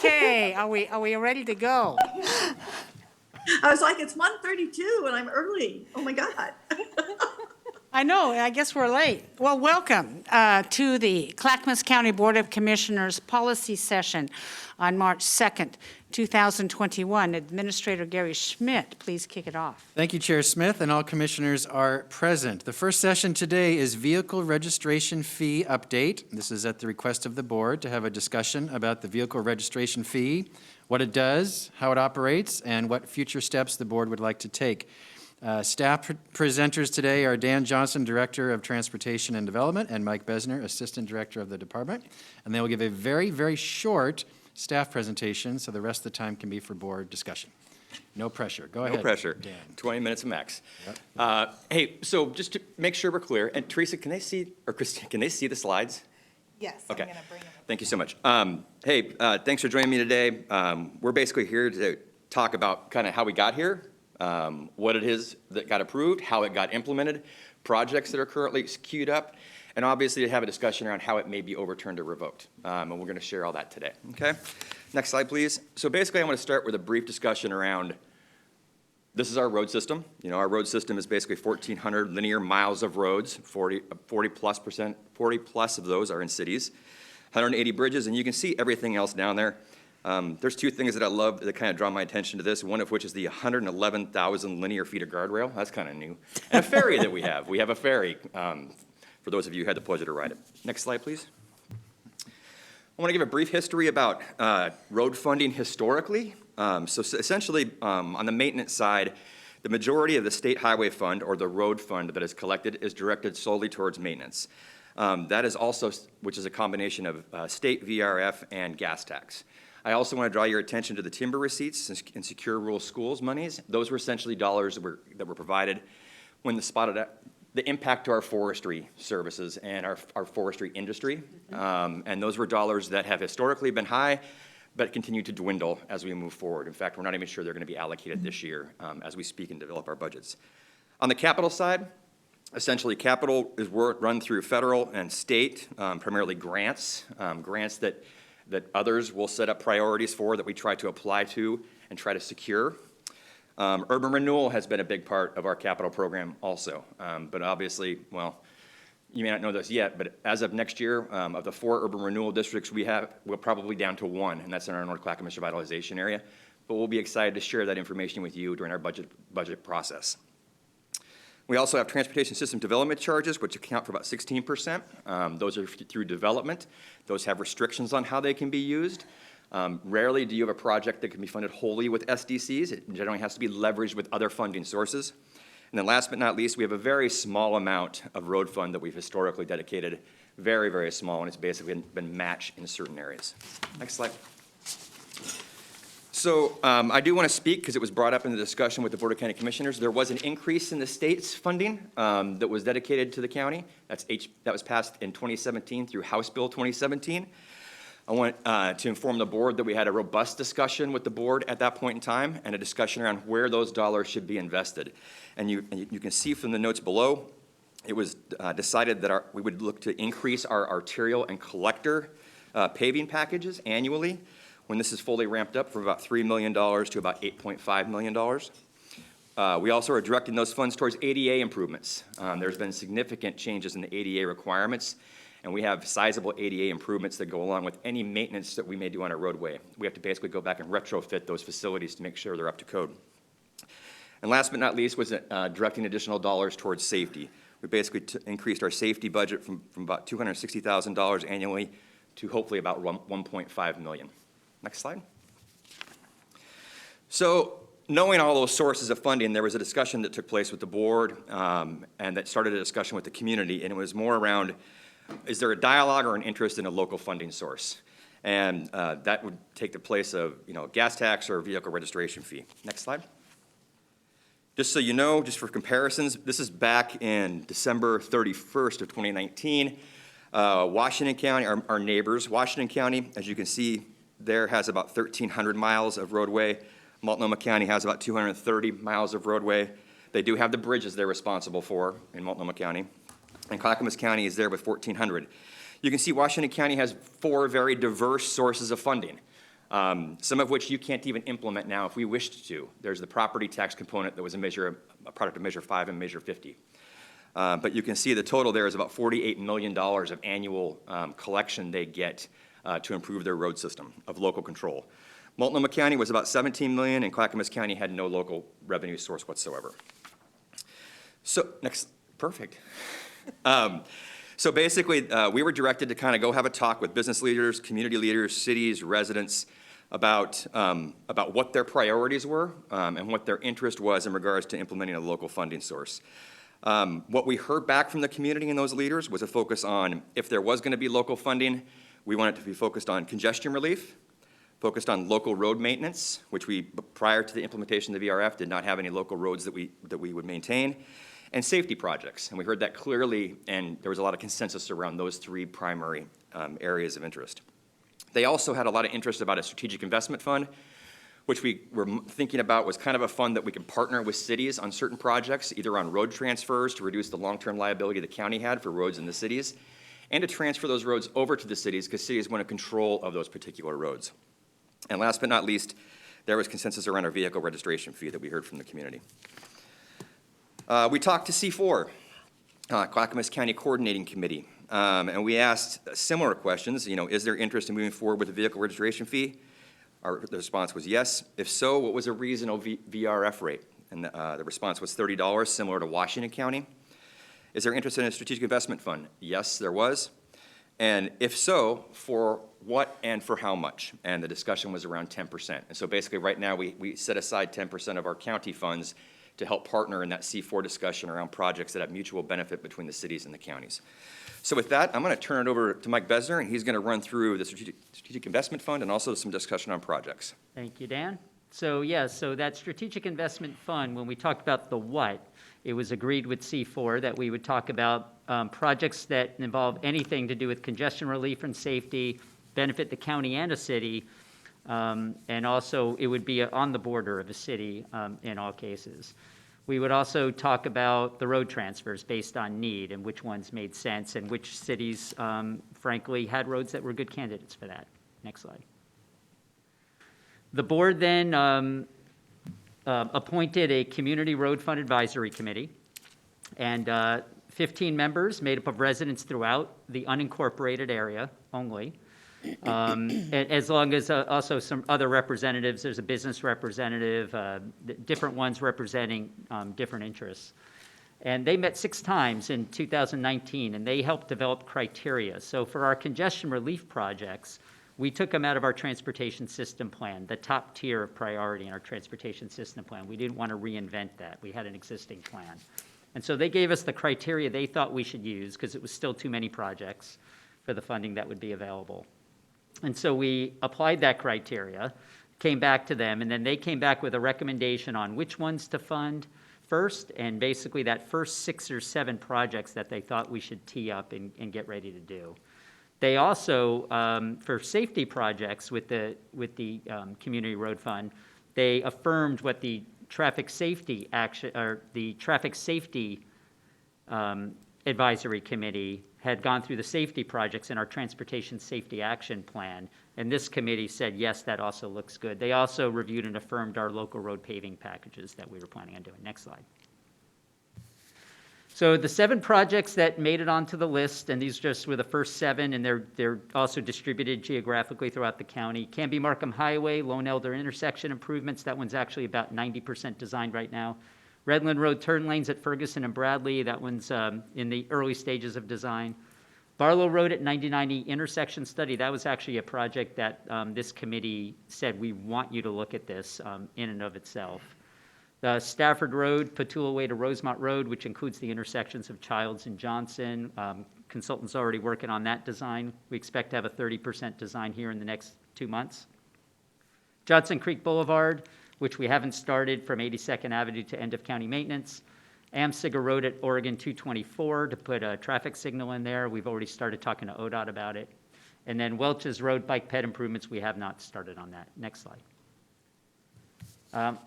Okay, are we ready to go? I was like, it's 1:32 and I'm early. Oh my God. I know, I guess we're late. Well, welcome to the Clackamas County Board of Commissioners Policy Session on March 2nd, 2021. Administrator Gary Schmidt, please kick it off. Thank you, Chair Smith, and all commissioners are present. The first session today is Vehicle Registration Fee Update. This is at the request of the board to have a discussion about the vehicle registration fee, what it does, how it operates, and what future steps the board would like to take. Staff presenters today are Dan Johnson, Director of Transportation and Development, and Mike Besner, Assistant Director of the Department. And they will give a very, very short staff presentation, so the rest of the time can be for board discussion. No pressure. Go ahead. No pressure. Dan. 20 minutes max. Yep. Hey, so just to make sure we're clear, and Teresa, can they see, or Christine, can they see the slides? Yes, Okay. I'm going to bring them. Thank you so much. Thanks for joining me today. We're basically here to talk about kind of how we got here, what it is that got approved, how it got implemented, projects that are currently queued up, and obviously to have a discussion around how it may be overturned or revoked. And we're going to share all that today. Okay? Next slide, please. So basically, I want to start with a brief discussion around this is our road system. You know, our road system is basically 1,400 linear miles of roads. 40 plus of those are in cities. 180 bridges, and you can see everything else down there. There's two things that I love that kind of draw my attention to this, one of which is the 111,000 linear feet of guardrail. That's kind of new. And a ferry that we have. We have a ferry, for those of you who had the pleasure to ride it. Next slide, please. I want to give a brief history about road funding historically. Essentially, on the maintenance side, the majority of the state highway fund, or the road fund that is collected, is directed solely towards maintenance. That is also, which is a combination of state VRF and gas tax. I also want to draw your attention to the timber receipts and secure rural schools monies. Those were essentially dollars that were provided when the impact to our forestry services and our forestry industry. And those were dollars that have historically been high, but continue to dwindle as we move forward. In fact, we're not even sure they're going to be allocated this year as we speak and develop our budgets. On the capital side, essentially capital is run through federal and state, primarily grants, grants that others will set up priorities for that we try to apply to and try to secure. Urban renewal has been a big part of our capital program also, but obviously, well, you may not know this yet, but as of next year, of the 4 urban renewal districts we have, we're probably down to 1, and that's in our North Clackamas revitalization area. But we'll be excited to share that information with you during our budget process. We also have transportation system development charges, which account for about 16%. Those are through development. Those have restrictions on how they can be used. Rarely do you have a project that can be funded wholly with SDCs. It generally has to be leveraged with other funding sources. And then last but not least, we have a very small amount of road fund that we've historically dedicated, very, very small, and it's basically been matched in certain areas. Next slide. So I do want to speak, because it was brought up in the discussion with the Board of County Commissioners, there was an increase in the state's funding that was dedicated to the county. That was passed in 2017 through House Bill 2017. I want to inform the board that we had a robust discussion with the board at that point in time and a discussion around where those dollars should be invested. And you can see from the notes below, it was decided that we would look to increase our arterial and collector paving packages annually when this is fully ramped up from about $3 million to about $8.5 million. We also are directing those funds towards ADA improvements. There's been significant changes in the ADA requirements, and we have sizable ADA improvements that go along with any maintenance that we may do on a roadway. We have to basically go back and retrofit those facilities to make sure they're up to code. And last but not least was directing additional dollars towards safety. We basically increased our safety budget from about $260,000 annually to hopefully about $1.5 million. Next slide. So knowing all those sources of funding, there was a discussion that took place with the board and that started a discussion with the community, and it was more around, is there a dialogue or an interest in a local funding source? And that would take the place of, gas tax or vehicle registration fee. Next slide. Just so you know, just for comparisons, this is back in December 31st of 2019. Washington County, our neighbors, Washington County, as you can see, there has about 1,300 miles of roadway. Multnomah County has about 230 miles of roadway. They do have the bridges they're responsible for in Multnomah County. And Clackamas County is there with 1,400. You can see Washington County has 4 very diverse sources of funding. some of which you can't even implement now if we wished to. There's the property tax component that was a product of Measure 5 and Measure 50. But you can see the total there is about $48 million of annual collection they get to improve their road system of local control. Multnomah County was about $17 million, and Clackamas County had no local revenue source whatsoever. So, perfect. So basically, we were directed to kind of go have a talk with business leaders, community leaders, cities, residents about what their priorities were and what their interest was in regards to implementing a local funding source. What we heard back from the community and those leaders was a focus on, if there was going to be local funding, we want it to be focused on congestion relief, focused on local road maintenance, which we, prior to the implementation of the VRF, did not have any local roads that we would maintain, and safety projects. And we heard that clearly, and there was a lot of consensus around those three primary areas of interest. They also had a lot of interest about a strategic investment fund, which we were thinking about was kind of a fund that we can partner with cities on certain projects, either on road transfers to reduce the long-term liability the county had for roads in the cities, and to transfer those roads over to the cities because cities want control of those particular roads. And last but not least, there was consensus around our vehicle registration fee that we heard from the community. We talked to C4, Clackamas County Coordinating Committee, and we asked similar questions. Is there interest in moving forward with the vehicle registration fee? The response was yes. If so, what was a reasonable VRF rate? And the response was $30, similar to Washington County. Is there interest in a strategic investment fund? Yes, there was. And if so, for what and for how much? And the discussion was around 10%. And so basically right now we set aside 10% of our county funds to help partner in that C4 discussion around projects that have mutual benefit between the cities and the counties. So with that, I'm going to turn it over to Mike Besner, and he's going to run through the Strategic Investment Fund and also some discussion on projects. Thank you, Dan. So that Strategic Investment Fund, when we talked about the what, it was agreed with C4 that we would talk about projects that involve anything to do with congestion relief and safety, benefit the county and a city, and also it would be on the border of a city in all cases. We would also talk about the road transfers based on need and which ones made sense and which cities, frankly, had roads that were good candidates for that. Next slide. The board then appointed a Community Road Fund Advisory Committee, and 15 members made up of residents throughout the unincorporated area only, as long as also some other representatives. There's a business representative, different ones representing different interests. And they met 6 times in 2019, and they helped develop criteria. So for our congestion relief projects, we took them out of our transportation system plan, the top tier of priority in our transportation system plan. We didn't want to reinvent that. We had an existing plan. And so they gave us the criteria they thought we should use because it was still too many projects for the funding that would be available. And so we applied that criteria, came back to them, and then they came back with a recommendation on which ones to fund first, and basically that first 6 or 7 projects that they thought we should tee up and get ready to do. They also, for safety projects with the Community Road Fund, they affirmed what the traffic safety action, or the traffic safety advisory committee had gone through the safety projects in our Transportation Safety Action Plan, and this committee said, yes, that also looks good. They also reviewed and affirmed our local road paving packages that we were planning on doing. Next slide. So the 7 projects that made it onto the list, and these just were the first 7, and they're also distributed geographically throughout the county. Canby Markham Highway, Lone Elder intersection improvements. That one's actually about 90% designed right now. Redland Road turn lanes at Ferguson and Bradley. That one's in the early stages of design. Barlow Road at 9090 intersection study. That was actually a project that this committee said, we want you to look at this in and of itself. The Stafford Road, Petula Way to Rosemont Road, which includes the intersections of Childs and Johnson. Consultants already working on that design. We expect to have a 30% design here in the next 2 months. Johnson Creek Boulevard, which we haven't started, from 82nd Avenue to end of county maintenance. Amsiga Road at Oregon 224 to put a traffic signal in there. We've already started talking to ODOT about it. And then Welch's Road bike ped improvements, we have not started on that. Next slide.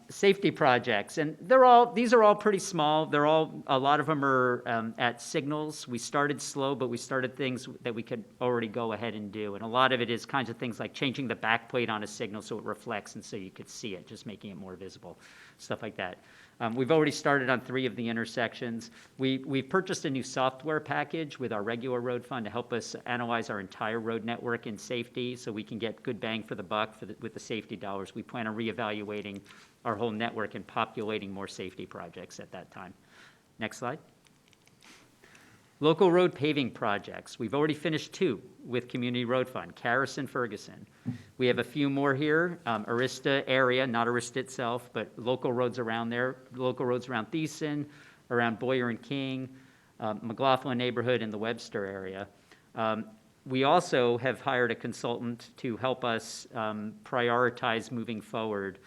Safety projects, and these are all pretty small. A lot of them are at signals. We started slow, but we started things that we could already go ahead and do. And a lot of it is kinds of things like changing the backplate on a signal so it reflects and so you could see it, just making it more visible, stuff like that. We've already started on 3 of the intersections. We've purchased a new software package with our regular road fund to help us analyze our entire road network in safety so we can get good bang for the buck with the safety dollars. We plan on reevaluating our whole network and populating more safety projects at that time. Next slide. Local road paving projects. We've already finished 2 with Community Road Fund, Caris and Ferguson. We have a few more here, Arista area, not Arista itself, but local roads around there, local roads around Thiessen, around Boyer and King, McLaughlin neighborhood, and the Webster area. We also have hired a consultant to help us prioritize moving forward.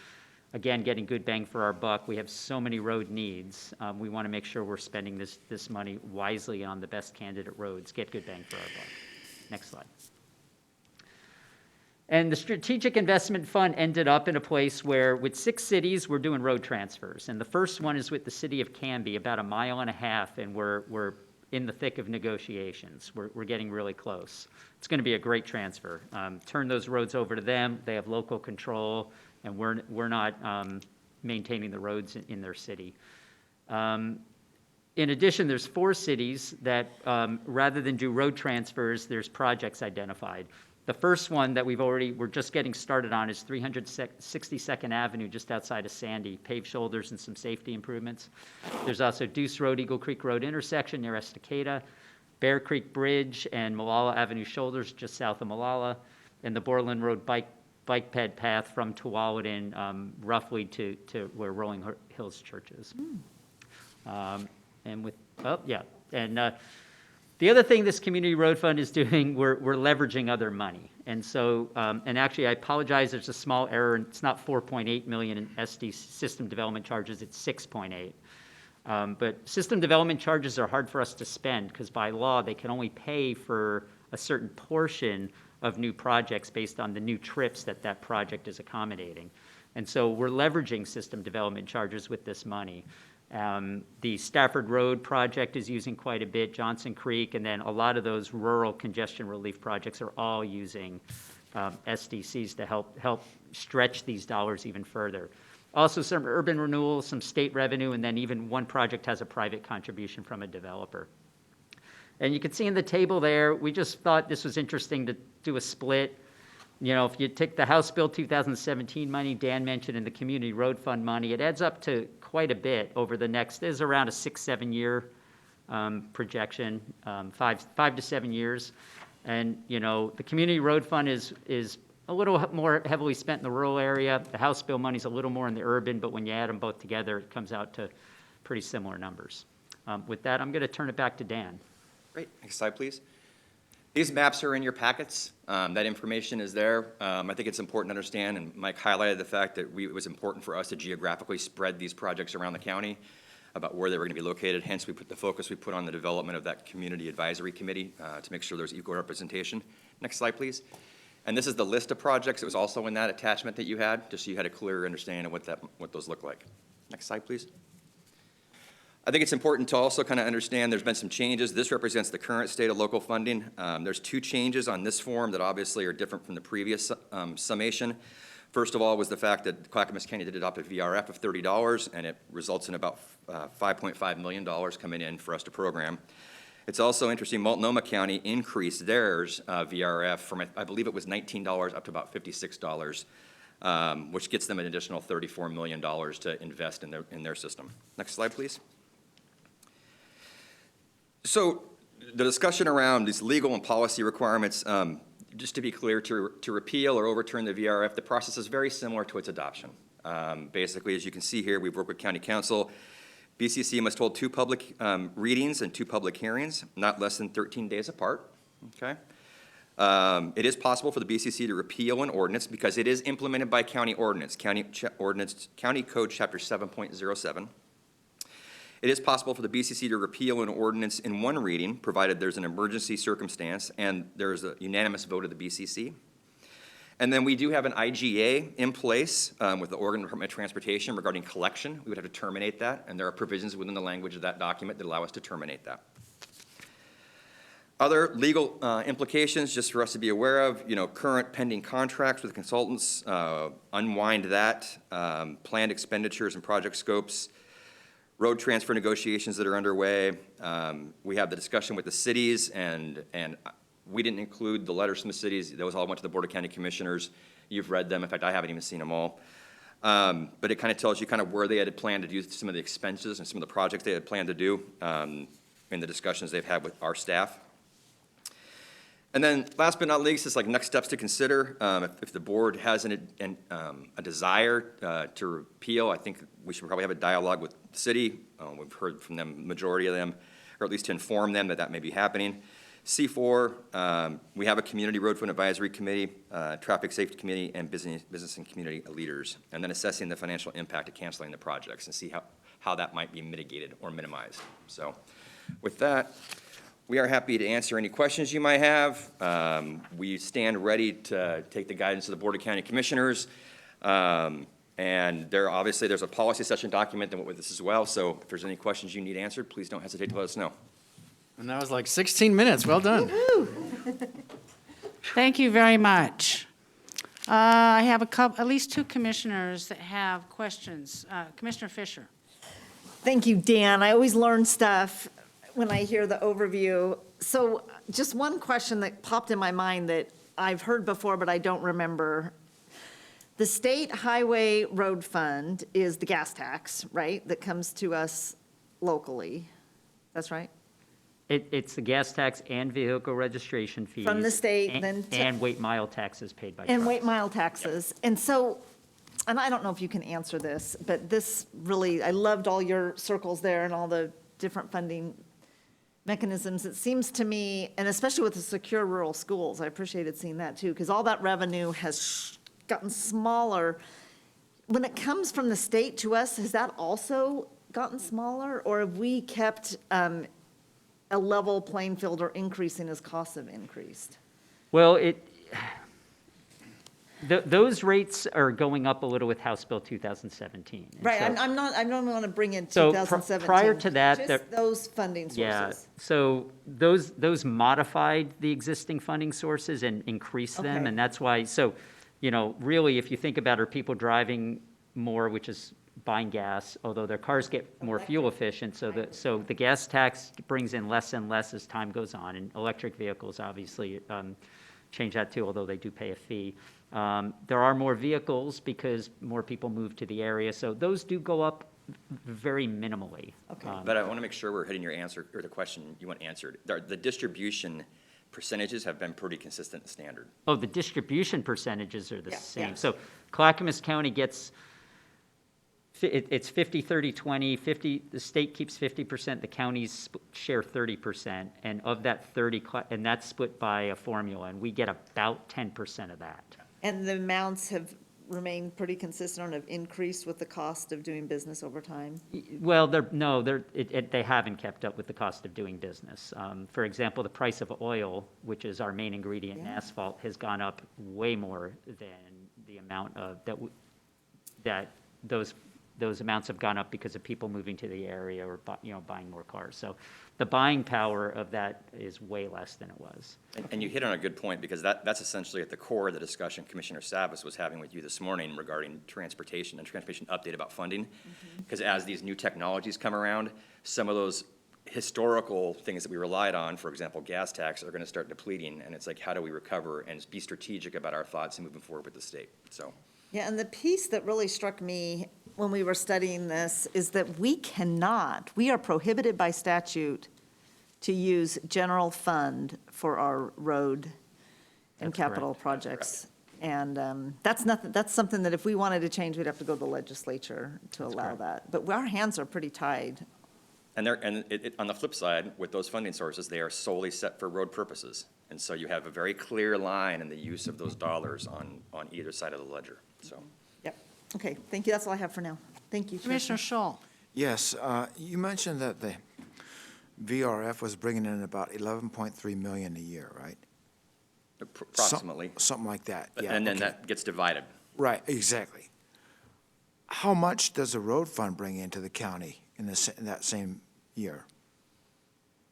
Again, getting good bang for our buck. We have so many road needs. We want to make sure we're spending this money wisely on the best candidate roads, get good bang for our buck. Next slide. And the Strategic Investment Fund ended up in a place where with 6 cities, we're doing road transfers. And the first one is with the city of Canby, about 1.5 miles, and we're in the thick of negotiations. We're getting really close. It's going to be a great transfer. Turn those roads over to them. They have local control, and we're not maintaining the roads in their city. In addition, there's 4 cities that, rather than do road transfers, there's projects identified. The first one that we're just getting started on is 362nd Avenue, just outside of Sandy, paved shoulders and some safety improvements. There's also Deuce Road, Eagle Creek Road intersection near Estacada, Bear Creek Bridge and Malala Avenue shoulders just south of Malala, and the Borland Road bike ped path from Tualatin roughly to where Rolling Hills Church is. The other thing this community road fund is doing, we're leveraging other money. And so, and actually I apologize, there's a small error. It's not 4.8 million in SD system development charges, it's 6.8. But system development charges are hard for us to spend because by law, they can only pay for a certain portion of new projects based on the new trips that project is accommodating. And so we're leveraging system development charges with this money. The Stafford Road project is using quite a bit, Johnson Creek, and then a lot of those rural congestion relief projects are all using SDCs to help stretch these dollars even further. Also some urban renewal, some state revenue, and then even one project has a private contribution from a developer. And you can see in the table there, we just thought this was interesting to do a split. You know, if you take the House Bill 2017 money Dan mentioned and the Community Road Fund money, it adds up to quite a bit over the next, there's around a 6-7 year projection, 5 to 7 years. And, you know, the Community Road Fund is a little more heavily spent in the rural area. The House Bill money's a little more in the urban, but when you add them both together, it comes out to pretty similar numbers. With that, I'm going to turn it back to Dan. Great. Next slide, please. These maps are in your packets. That information is there. I think it's important to understand, and Mike highlighted the fact that it was important for us to geographically spread these projects around the county about where they were going to be located. Hence, we put on the development of that community advisory committee to make sure there's equal representation. Next slide, please. And this is the list of projects that was also in that attachment that you had, just so you had a clear understanding of what those look like. Next slide, please. I think it's important to also kind of understand there's been some changes. This represents the current state of local funding. There's 2 changes on this form that obviously are different from the previous summation. First of all was the fact that Clackamas County did adopt a VRF of $30, and it results in about $5.5 million coming in for us to program. It's also interesting, Multnomah County increased theirs VRF from, I believe it was $19 up to about $56, which gets them an additional $34 million to invest in their system. Next slide, please. So the discussion around these legal and policy requirements, just to be clear, to repeal or overturn the VRF, the process is very similar to its adoption. Basically, as you can see here, we've worked with County Council. BCC must hold 2 public readings and 2 public hearings, not less than 13 days apart. Okay. It is possible for the BCC to repeal an ordinance because it is implemented by county ordinance, County Code Chapter 7.07. It is possible for the BCC to repeal an ordinance in 1 reading, provided there's an emergency circumstance and there's a unanimous vote of the BCC. And then we do have an IGA in place with the Oregon Department of Transportation regarding collection. We would have to terminate that, and there are provisions within the language of that document that allow us to terminate that. Other legal implications, just for us to be aware of, current pending contracts with consultants, unwind that, planned expenditures and project scopes, road transfer negotiations that are underway. We have the discussion with the cities, and we didn't include the letters from the cities. Those all went to the Board of County Commissioners. You've read them. In fact, I haven't even seen them all. But it kind of tells you kind of where they had planned to do some of the expenses and some of the projects they had planned to do in the discussions they've had with our staff. And then last but not least is like next steps to consider. If the board has a desire to repeal, I think we should probably have a dialogue with the city. We've heard from them, majority of them, or at least to inform them that that may be happening. C4, we have a community road fund advisory committee, traffic safety committee, and business and community leaders, and then assessing the financial impact of canceling the projects and see how that might be mitigated or minimized. So with that, we are happy to answer any questions you might have. We stand ready to take the guidance of the Board of County Commissioners. And there's a policy session document that went with this as well. So if there's any questions you need answered, please don't hesitate to let us know. And that was like 16 minutes. Well done. Thank you very much. I have at least two commissioners that have questions. Commissioner Fisher. Thank you, Dan. I always learn stuff when I hear the overview. So just one question that popped in my mind that I've heard before, but I don't remember. The State Highway Road Fund is the gas tax, right, that comes to us locally. That's right? It's the gas tax and vehicle registration fees. From the state, and- then to- And weight mile taxes paid by And trucks. weight mile taxes. And so, and I don't know if you can answer this, but this really, I loved all your circles there and all the different funding mechanisms. It seems to me, and especially with the secure rural schools, I appreciated seeing that too, because all that revenue has gotten smaller. When it comes from the state to us, has that also gotten smaller? Or have we kept a level playing field or increasing as costs have increased? Well, those rates are going up a little with House Bill 2017. And Right, so- I don't want to bring in So 2017. prior to that, Just those funding Yeah, sources. so those modified the existing funding sources and increased them, Okay. and that's why, so, really, if you think about are people driving more, which is buying gas, although their cars get more fuel efficient, so the gas tax brings in less and less as time goes on, and electric vehicles obviously change that too, although they do pay a fee. There are more vehicles because more people move to the area, so those do go up very minimally. Okay. But I want to make sure we're hitting your answer, or the question you want answered. The distribution percentages have been pretty consistent and standard. Oh, the distribution percentages are the Yeah, same. yeah. So Clackamas County gets, it's 50, 30, 20, 50, the state keeps 50%, the counties share 30%, and of that 30, and that's split by a formula, and we get about 10% of that. And the amounts have remained pretty consistent or have increased with the cost of doing business over time? Well, they haven't kept up with the cost of doing business. For example, the price of oil, which is our main ingredient in Yeah. asphalt, has gone up way more than the amount of, that those amounts have gone up because of people moving to the area or, buying more cars. So the buying power of that is way less than it was. And you hit on a good point, because that's essentially at the core of the discussion Commissioner Savas was having with you this morning regarding transportation and transportation update about funding. Because as these new technologies come around, some of those historical things that we relied on, for example, gas tax, are going to start depleting. And it's like, how do we recover and be strategic about our thoughts and moving forward with the state? So. Yeah, and the piece that really struck me when we were studying this is that we are prohibited by statute to use general fund for our road and That's capital correct. projects. And that's something that if we wanted to change, we'd have to go to the legislature to allow correct. that. But our hands are pretty tied. And on the flip side, with those funding sources, they are solely set for road purposes. And so you have a very clear line in the use of those dollars on either side of the ledger, so. Yep. Okay, thank you. That's all I have for now. Thank you, Commissioner Commissioner. Scholl. Yes, you mentioned that the VRF was bringing in about 11.3 million a year, right? approximately. Something like that, yeah. And then okay. that gets divided. Right, exactly. How much does the road fund bring into the county in that same year?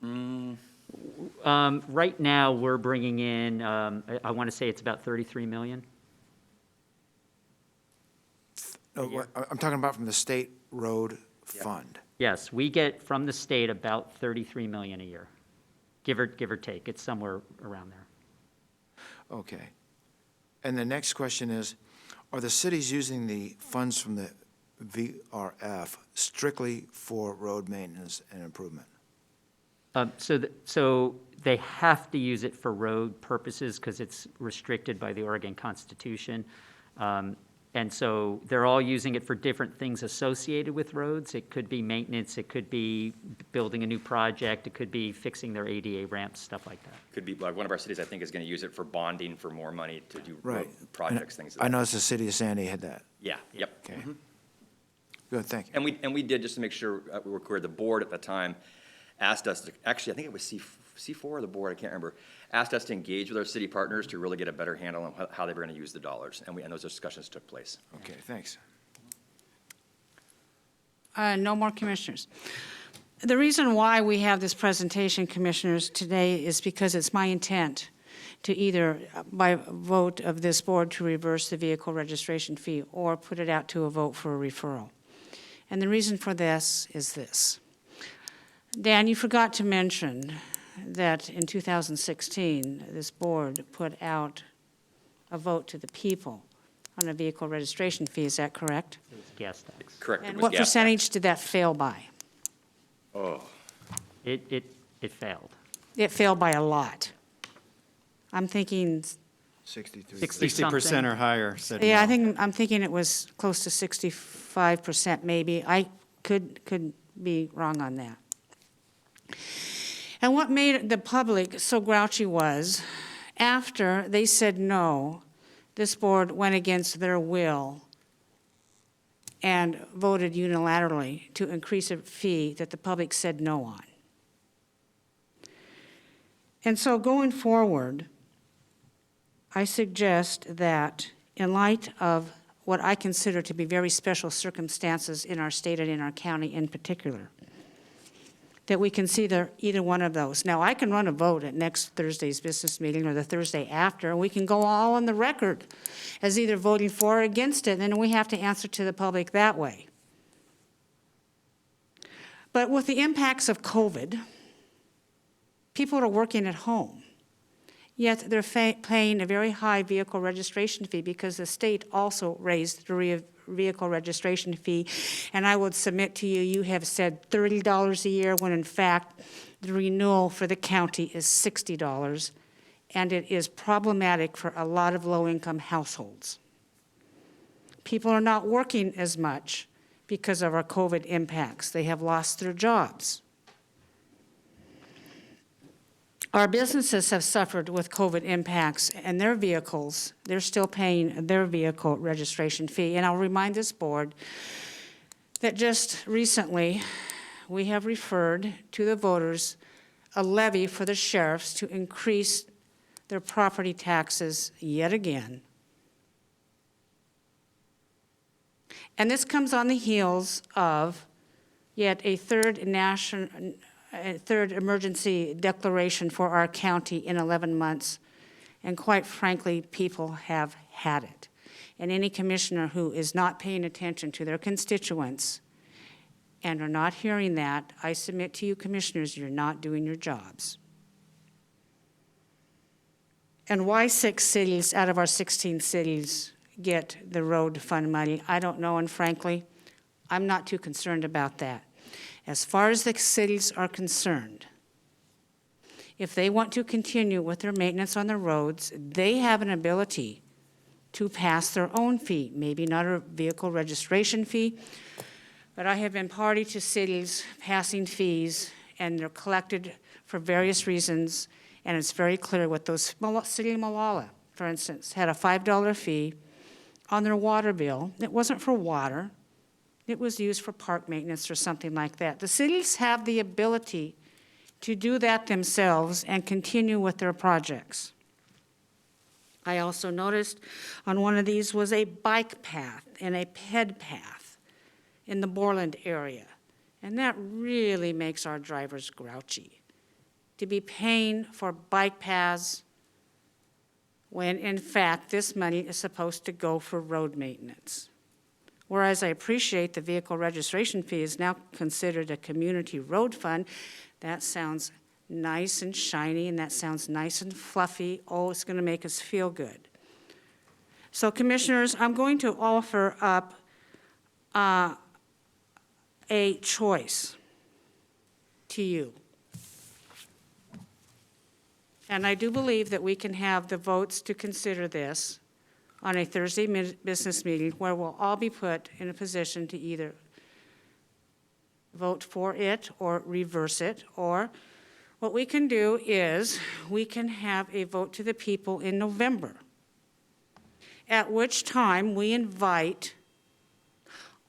Right now, we're bringing in, I want to say it's about 33 million. No, I'm talking about from the state road fund. Yes, we get from the state about 33 million a year, give or take. It's somewhere around there. Okay. And the next question is, are the cities using the funds from the VRF strictly for road maintenance and improvement? So they have to use it for road purposes because it's restricted by the Oregon Constitution. And so they're all using it for different things associated with roads. It could be maintenance, it could be building a new project, it could be fixing their ADA ramps, stuff like that. Could be, like, one of our cities, I think, is going to use it for bonding for more money to do road Right. projects, things like I that. noticed the city of Sandy had that. Yeah, yep. Okay. Good, thank you. And we did, just to make sure we were clear, the board at the time asked us to, actually, I think it was C4 or the board, I can't remember, asked us to engage with our city partners to really get a better handle on how they were going to use the dollars, and those discussions took place. Okay, thanks. No more commissioners. The reason why we have this presentation, commissioners, today is because it's my intent to either, by vote of this board, to reverse the vehicle registration fee or put it out to a vote for a referral. And the reason for this is this. Dan, you forgot to mention that in 2016, this board put out a vote to the people on a vehicle registration fee. Is that correct? It was gas tax. Correct. it And was what gas tax. percentage did that fail by? Oh, It failed. It failed by a lot. I'm thinking, 63. 60% or higher said yeah, no. I'm thinking it was close to 65% maybe. I could be wrong on that. And what made the public so grouchy was, after they said no, this board went against their will and voted unilaterally to increase a fee that the public said no on. And so going forward, I suggest that in light of what I consider to be very special circumstances in our state and in our county in particular, that we consider either one of those. Now, I can run a vote at next Thursday's business meeting or the Thursday after, and we can go all on the record as either voting for or against it, and then we have to answer to the public that way. But with the impacts of COVID, people are working at home, yet they're paying a very high vehicle registration fee because the state also raised the vehicle registration fee. And I would submit to you, you have said $30 a year, when in fact, the renewal for the county is $60, and it is problematic for a lot of low-income households. People are not working as much because of our COVID impacts. They have lost their jobs. Our businesses have suffered with COVID impacts, and their vehicles, they're still paying their vehicle registration fee. And I'll remind this board that just recently, we have referred to the voters a levy for the sheriffs to increase their property taxes yet again. And this comes on the heels of yet a third emergency declaration for our county in 11 months. And quite frankly, people have had it. And any commissioner who is not paying attention to their constituents and are not hearing that, I submit to you, commissioners, you're not doing your jobs. And why 6 cities out of our 16 cities get the road fund money, I don't know, and frankly, I'm not too concerned about that. As far as the cities are concerned, if they want to continue with their maintenance on the roads, they have an ability to pass their own fee, maybe not a vehicle registration fee, but I have been party to cities passing fees, and they're collected for various reasons, and it's very clear what those, City of Malala, for instance, had a $5 fee on their water bill. It wasn't for water. It was used for park maintenance or something like that. The cities have the ability to do that themselves and continue with their projects. I also noticed on one of these was a bike path and a ped path in the Borland area. And that really makes our drivers grouchy, to be paying for bike paths when in fact this money is supposed to go for road maintenance. Whereas I appreciate the vehicle registration fee is now considered a community road fund, that sounds nice and shiny, and that sounds nice and fluffy. Oh, it's going to make us feel good. So, Commissioners, I'm going to offer up a choice to you. And I do believe that we can have the votes to consider this on a Thursday business meeting where we'll all be put in a position to either vote for it or reverse it, or what we can do is we can have a vote to the people in November, at which time we invite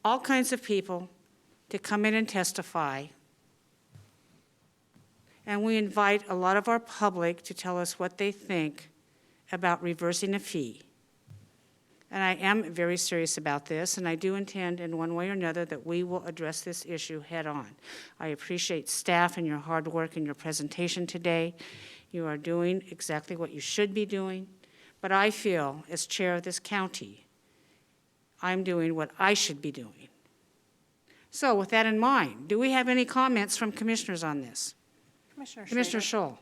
all kinds of people to come in and testify. And we invite a lot of our public to tell us what they think about reversing a fee. And I am very serious about this, and I do intend in one way or another that we will address this issue head on. I appreciate staff and your hard work and your presentation today. You are doing exactly what you should be doing, but I feel, as chair of this county, I'm doing what I should be doing. So with that in mind, do we have any comments from commissioners on this? Commissioner Scholl.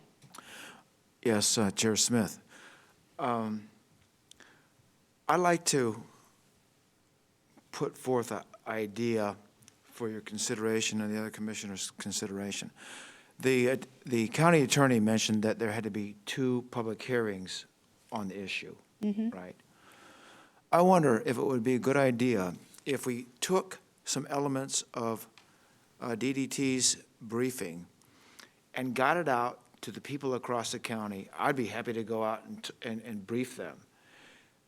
Yes, Chair Smith. I'd like to put forth an idea for your consideration and the other commissioners' consideration. The county attorney mentioned that there had to be 2 public hearings on the issue, right? I wonder if it would be a good idea if we took some elements of DDT's briefing and got it out to the people across the county. I'd be happy to go out and brief them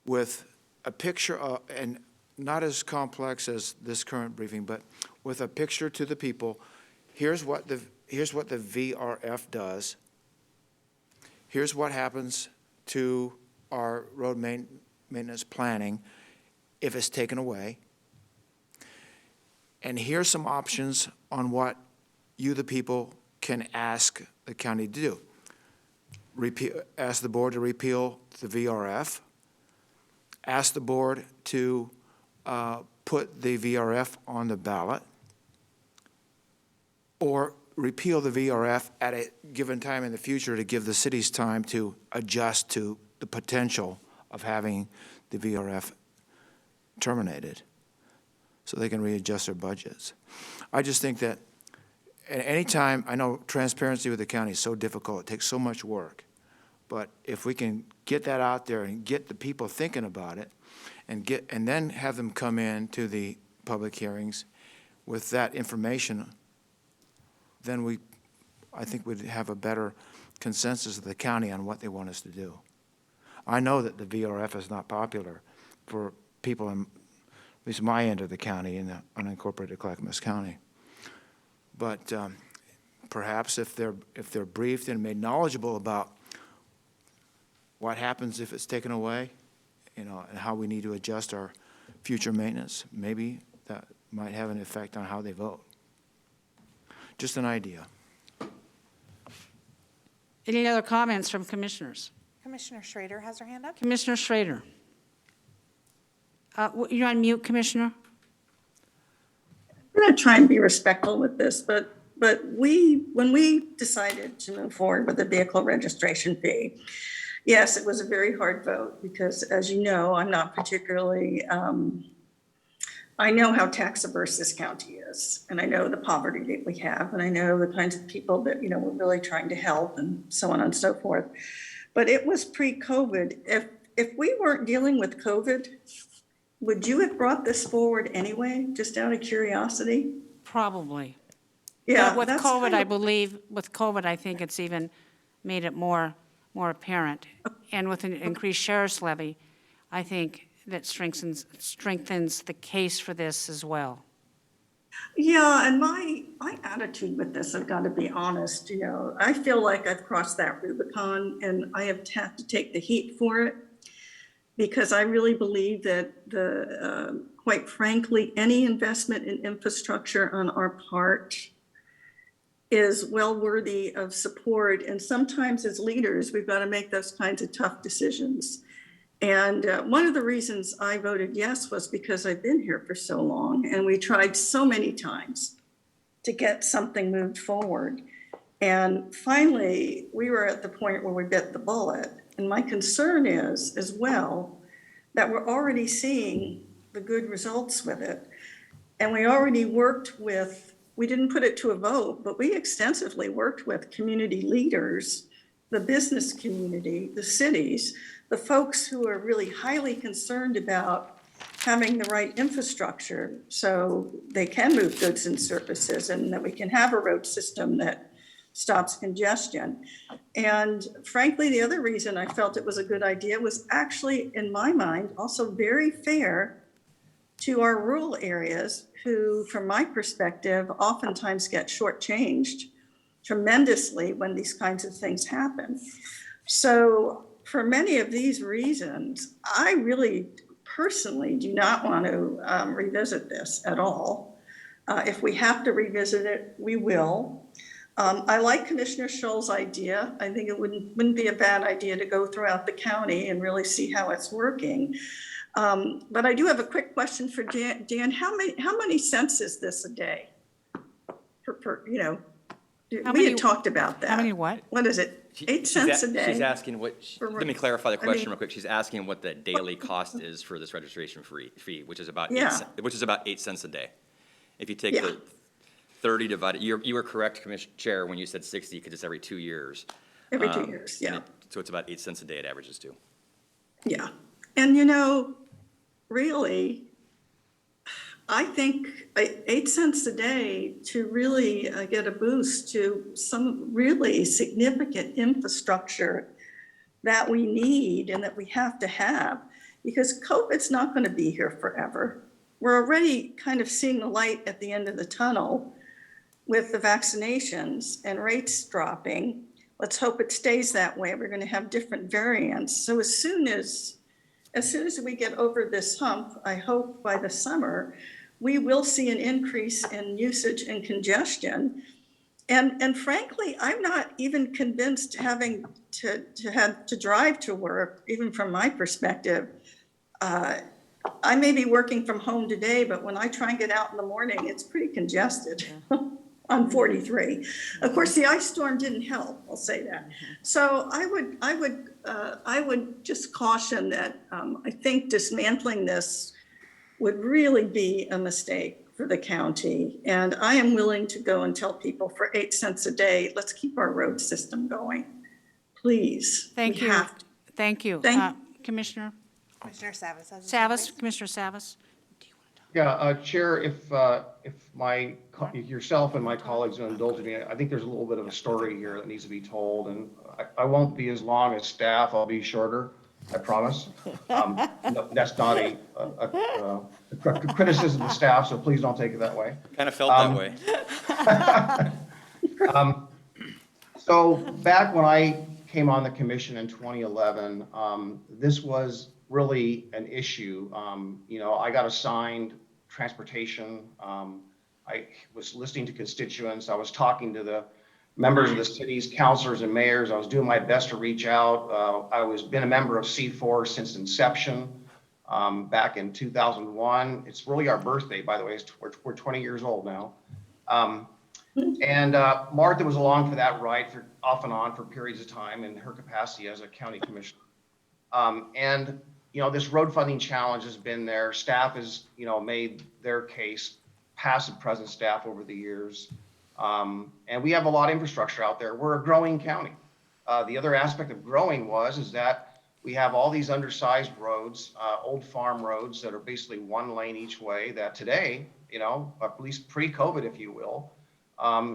with a picture of, and not as complex as this current briefing, but with a picture to the people. Here's what the VRF does. Here's what happens to our road maintenance planning if it's taken away. And here's some options on what you, the people, can ask the county to do. Ask the board to repeal the VRF. Ask the board to put the VRF on the ballot, or repeal the VRF at a given time in the future to give the cities time to adjust to the potential of having the VRF terminated so they can readjust their budgets. I just think that at any time, I know transparency with the county is so difficult, it takes so much work, but if we can get that out there and get the people thinking about it and then have them come in to the public hearings with that information, then I think we'd have a better consensus of the county on what they want us to do. I know that the VRF is not popular for people in at least my end of the county, in the unincorporated Clackamas County. But perhaps if they're briefed and made knowledgeable about what happens if it's taken away, and how we need to adjust our future maintenance, maybe that might have an effect on how they vote. Just an idea. Any other comments from commissioners? Commissioner Schrader has her hand up. Commissioner Schrader. You're on mute, Commissioner. I'm going to try and be respectful with this, but when we decided to move forward with the vehicle registration fee, yes, it was a very hard vote because, as you know, I'm not particularly, I know how tax averse this county is, and I know the poverty that we have, and I know the kinds of people that, we're really trying to help and so on and so forth. But it was pre-COVID. If we weren't dealing with COVID, would you have brought this forward anyway, just out of curiosity? Probably. Yeah. But with that's COVID, kind of- I believe, with COVID, I think it's even made it more apparent. And with an increased sheriff's levy, I think that strengthens the case for this as well. Yeah, and my attitude with this, I've got to be honest, I feel like I've crossed that Rubicon and I have had to take the heat for it. because I really believe that quite frankly, any investment in infrastructure on our part is well worthy of support. And sometimes as leaders, we've got to make those kinds of tough decisions. And one of the reasons I voted yes was because I've been here for so long, and we tried so many times to get something moved forward. And finally, we were at the point where we bit the bullet. And my concern is, as well, that we're already seeing the good results with it. And we already worked with, we didn't put it to a vote, but we extensively worked with community leaders, the business community, the cities, the folks who are really highly concerned about having the right infrastructure so they can move goods and services, and that we can have a road system that stops congestion. And frankly, the other reason I felt it was a good idea was actually, in my mind, also very fair to our rural areas who, from my perspective, oftentimes get shortchanged tremendously when these kinds of things happen. So for many of these reasons, I really personally do not want to revisit this at all. If we have to revisit it, we will. I like Commissioner Scholl's idea. I think it wouldn't be a bad idea to go throughout the county and really see how it's working. But I do have a quick question for Dan. Dan, how many cents is this a day? We had talked about that. How many what? What is it? 8 cents a day? She's asking let me clarify the question real mean- quick. She's asking what the daily cost is for this registration fee, which is about Yeah. 8 cents a day. If you take Yeah. the 30 divided, you were correct, Commissioner Chair, when you said 60, because it's every 2 years. Every 2 years, And yeah. so it's about 8 cents a day it averages to. Yeah. And really, I think 8 cents a day to really get a boost to some really significant infrastructure that we need and that we have to have, because COVID's not going to be here forever. We're already kind of seeing the light at the end of the tunnel with the vaccinations and rates dropping. Let's hope it stays that way. We're going to have different variants. So as soon as we get over this hump, I hope by the summer, we will see an increase in usage and congestion. And frankly, I'm not even convinced having to have to drive to work, even from my perspective. I may be working from home today, but when I try and get out in the morning, it's pretty congested on 43. Of course, the ice storm didn't help, I'll say that. So I would just caution that I think dismantling this would really be a mistake for the county. And I am willing to go and tell people for 8 cents a day, let's keep our road system going. Please. Thank We you. have to. Thank you. Thank- Commissioner Commissioner Savas has his hand Savas, raised. Commissioner Savas? Yeah, Chair, if yourself and my colleagues will indulge me, I think there's a little bit of a story here that needs to be told, and I won't be as long as staff, I'll be shorter, I promise. No, that's not a criticism of staff, so please don't take it that way. Kind of felt that way. So back when I came on the commission in 2011, this was really an issue. I got assigned transportation. I was listening to constituents. I was talking to the members of the city's councilors and mayors. I was doing my best to reach out. I was been a member of C4 since inception back in 2001. It's really our birthday, by the way. We're 20 years old now. And Martha was along for that ride off and on for periods of time in her capacity as a county commissioner. This road funding challenge has been there. Staff has, made their case, past and present staff over the years. And we have a lot of infrastructure out there. We're a growing county. The other aspect of growing is that we have all these undersized roads, old farm roads that are basically one lane each way that today, at least pre-COVID, if you will,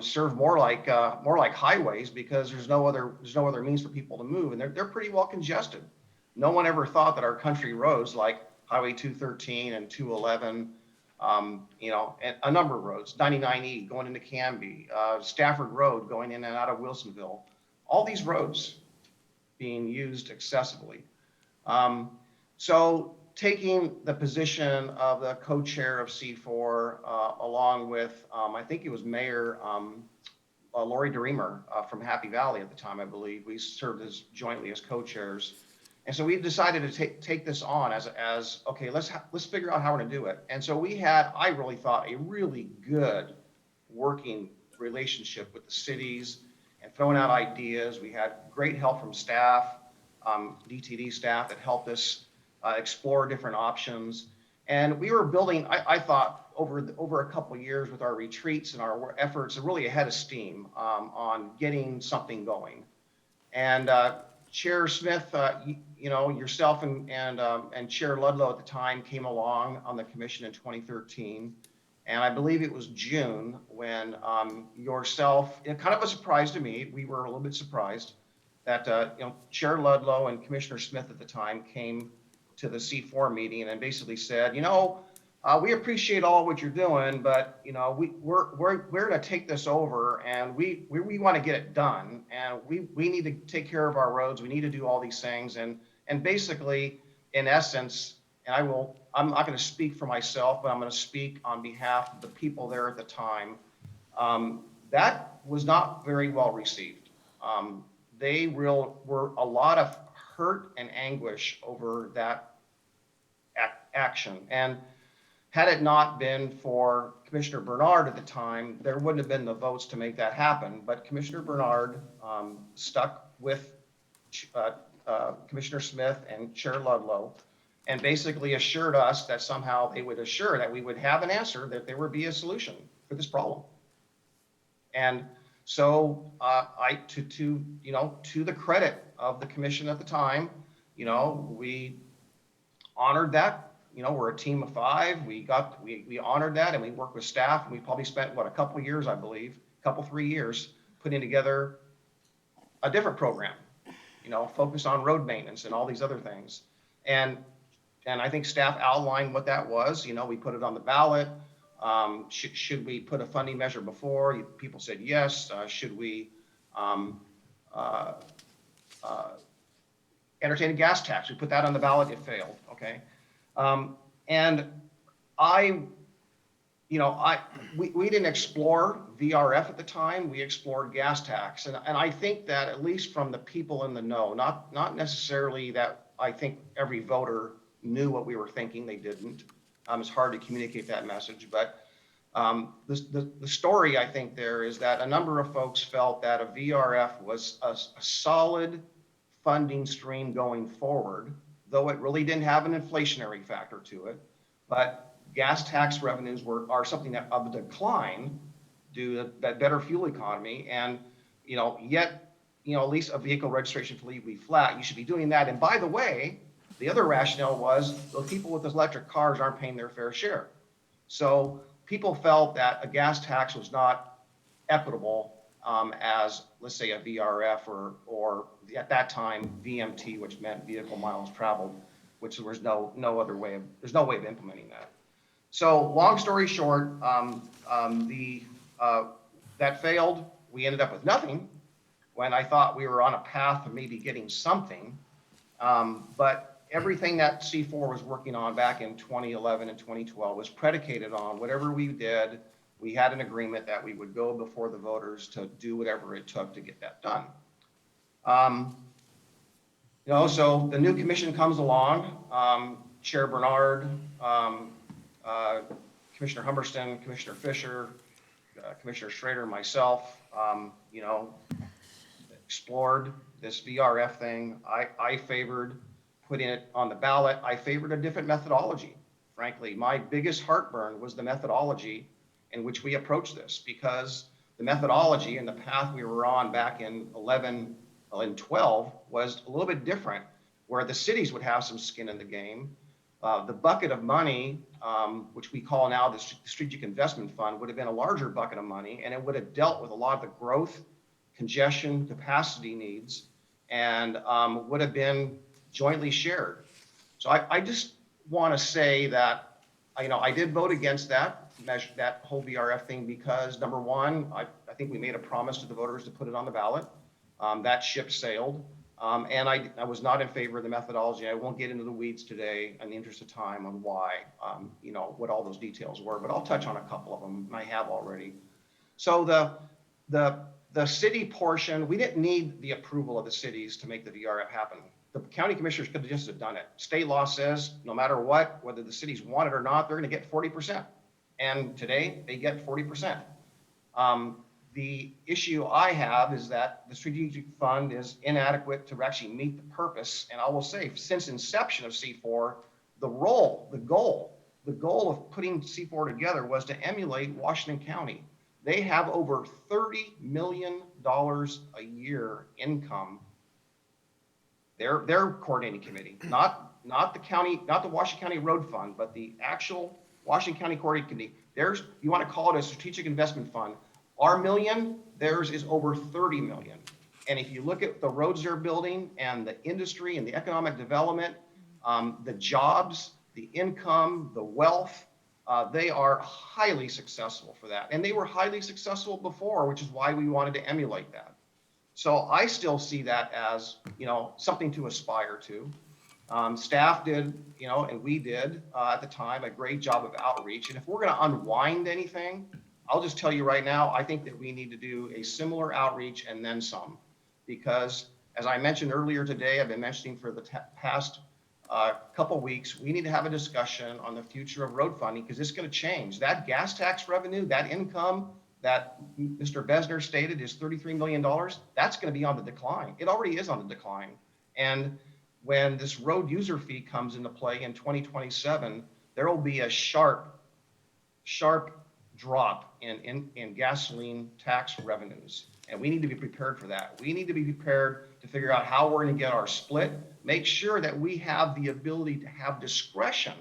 serve more like highways because there's no other means for people to move, and they're pretty well congested. No one ever thought that our country roads like Highway 213 and 211, and a number of roads, 99E going into Canby, Stafford Road going in and out of Wilsonville, all these roads being used excessively. So taking the position of the co-chair of C4, along with, I think it was Mayor Lori DeReamer from Happy Valley at the time, I believe, we served as jointly as co-chairs. And so we decided to take this on as okay, let's figure out how we're gonna do it. And so we had, I really thought, a really good working relationship with the cities and throwing out ideas. We had great help from staff, DTD staff that helped us explore different options. And we were building, I thought, over a couple of years with our retreats and our efforts, really ahead of steam on getting something going. And Chair Smith, yourself and Chair Ludlow at the time came along on the commission in 2013. And I believe it was June when yourself, kind of a surprise to me, we were a little bit surprised that Chair Ludlow and Commissioner Smith at the time came to the C4 meeting and basically said, we appreciate all what you're doing, but we're going to take this over, and we want to get it done, and we need to take care of our roads. We need to do all these things, and basically, in essence, and I'm not going to speak for myself, but I'm going to speak on behalf of the people there at the time. That was not very well received. They were a lot of hurt and anguish over that action. And had it not been for Commissioner Bernard at the time, there wouldn't have been the votes to make that happen. But Commissioner Bernard stuck with Commissioner Smith and Chair Ludlow and basically assured us that somehow they would assure that we would have an answer, that there would be a solution for this problem. And so to the credit of the commission at the time, we honored that. We're a team of 5. We honored that, and we worked with staff, and we probably spent a couple of years, I believe, 3 years putting together a different program, focused on road maintenance and all these other things. And I think staff outlined what that was. We put it on the ballot. Should we put a funding measure before? People said yes. Should we entertain a gas tax? We put that on the ballot. It failed. Okay. And we didn't explore VRF at the time. We explored gas tax. And I think that at least from the people in the know, not necessarily that I think every voter knew what we were thinking. They didn't. It's hard to communicate that message. But the story, I think, there is that a number of folks felt that a VRF was a solid funding stream going forward, though it really didn't have an inflationary factor to it. But gas tax revenues are something that of a decline due to that better fuel economy. And, yet, at least a vehicle registration fee be flat. You should be doing that. And by the way, the other rationale was those people with those electric cars aren't paying their fair share. So people felt that a gas tax was not equitable as, let's say, a VRF or at that time VMT, which meant vehicle miles traveled, which there was no other way there's no way of implementing that. So long story short, that failed. We ended up with nothing when I thought we were on a path of maybe getting something. But everything that C4 was working on back in 2011 and 2012 was predicated on whatever we did. We had an agreement that we would go before the voters to do whatever it took to get that done. So the new commission comes along, Chair Bernard, Commissioner Humberston, Commissioner Fisher, Commissioner Schrader, myself, explored this VRF thing. I favored putting it on the ballot. I favored a different methodology. Frankly, my biggest heartburn was the methodology in which we approached this, because the methodology and the path we were on back in 11 and 12 was a little bit different, where the cities would have some skin in the game. The bucket of money, which we call now the Strategic Investment Fund, would have been a larger bucket of money, and it would have dealt with a lot of the growth, congestion, capacity needs, and would have been jointly shared. So I just want to say that, I did vote against that whole VRF thing because, number one, I think we made a promise to the voters to put it on the ballot. That ship sailed. And I was not in favor of the methodology. I won't get into the weeds today in the interest of time on why, what all those details were, but I'll touch on a couple of them, and I have already. So the city portion, we didn't need the approval of the cities to make the VRF happen. The county commissioners could have just have done it. State law says no matter what, whether the cities want it or not, they're going to get 40%. And today they get 40%. The issue I have is that the strategic fund is inadequate to actually meet the purpose. And I will say, since inception of C4, the goal of putting C4 together was to emulate Washington County. They have over $30 million a year income. Their coordinating committee, not the county, not the Washington County Road Fund, but the actual Washington County Coordinating Committee. You want to call it a strategic investment fund. Our million, theirs is over 30 million. And if you look at the roads they're building and the industry and the economic development, the jobs, the income, the wealth, they are highly successful for that. And they were highly successful before, which is why we wanted to emulate that. So I still see that as, something to aspire to. Staff did, and we did at the time a great job of outreach. And if we're going to unwind anything, I'll just tell you right now, I think that we need to do a similar outreach and then some, because as I mentioned earlier today, I've been mentioning for the past couple weeks, we need to have a discussion on the future of road funding because it's going to change. That gas tax revenue, that income that Mr. Besner stated is $33 million, that's going to be on the decline. It already is on the decline. And when this road user fee comes into play in 2027, there will be a sharp drop in gasoline tax revenues. And we need to be prepared for that. We need to be prepared to figure out how we're going to get our split, make sure that we have the ability to have discretion.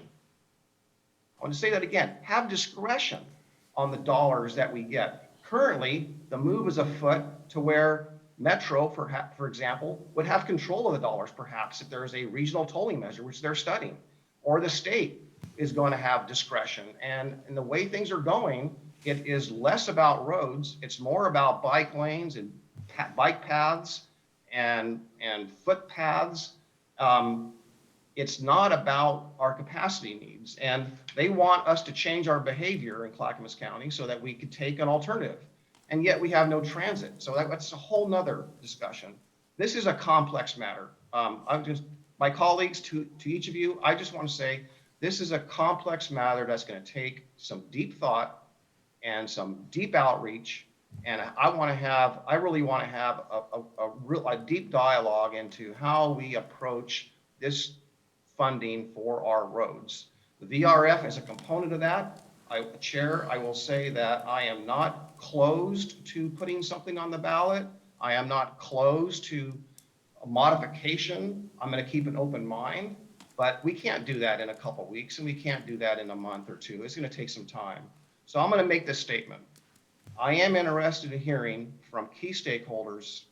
I want to say that again, have discretion on the dollars that we get. Currently, the move is afoot to where Metro, for example, would have control of the dollars perhaps if there is a regional tolling measure, which they're studying, or the state is going to have discretion. And the way things are going, it is less about roads. It's more about bike lanes and bike paths and footpaths. It's not about our capacity needs. And they want us to change our behavior in Clackamas County so that we could take an alternative. And yet we have no transit. So that's a whole nother discussion. This is a complex matter. My colleagues, to each of you, I just want to say, this is a complex matter that's going to take some deep thought and some deep outreach. And I really want to have a deep dialogue into how we approach this funding for our roads. The VRF is a component of that. Chair, I will say that I am not closed to putting something on the ballot. I am not closed to a modification. I'm going to keep an open mind. But we can't do that in a couple of weeks, and we can't do that in a month or two. It's going to take some time. So I'm going to make this statement. I am interested in hearing from key stakeholders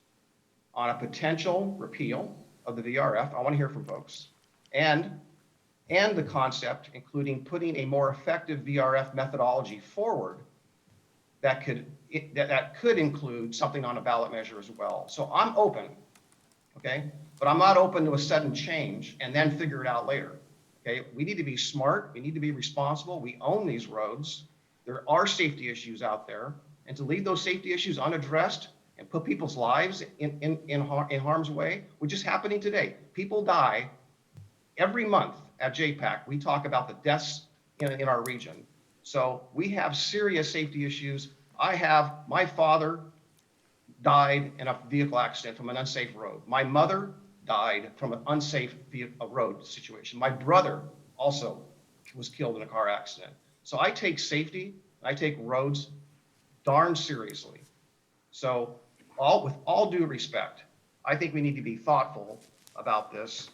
on a potential repeal of the VRF. I want to hear from folks. And the concept, including putting a more effective VRF methodology forward that could include something on a ballot measure as well. So I'm open, okay? But I'm not open to a sudden change and then figure it out later, okay? We need to be smart. We need to be responsible. We own these roads. There are safety issues out there. And to leave those safety issues unaddressed and put people's lives in harm's way, which is happening today. People die every month at JPAC. We talk about the deaths in our region. So we have serious safety issues. My father died in a vehicle accident from an unsafe road. My mother died from an unsafe road situation. My brother also was killed in a car accident. So I take safety, I take roads darn seriously. So with all due respect, I think we need to be thoughtful about this.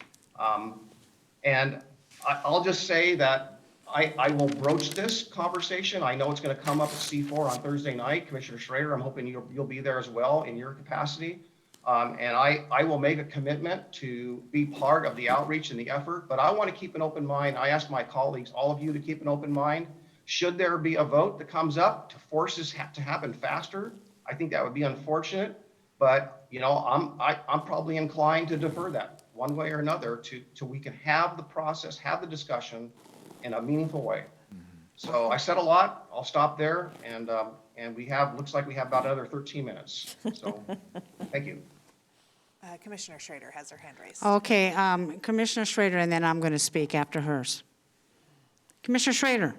And I'll just say that I will broach this conversation. I know it's going to come up at C4 on Thursday night. Commissioner Schrader, I'm hoping you'll be there as well in your capacity. And I will make a commitment to be part of the outreach and the effort, but I want to keep an open mind. I ask my colleagues, all of you, to keep an open mind. Should there be a vote that comes up to force this to happen faster, I think that would be unfortunate, but I'm probably inclined to defer that one way or another till we can have the process, have the discussion in a meaningful way. So I said a lot. I'll stop there, and looks like we have about another 13 minutes. So, thank you. Commissioner Schrader has her hand raised. Okay, Commissioner Schrader, and then I'm going to speak after hers. Commissioner Schrader.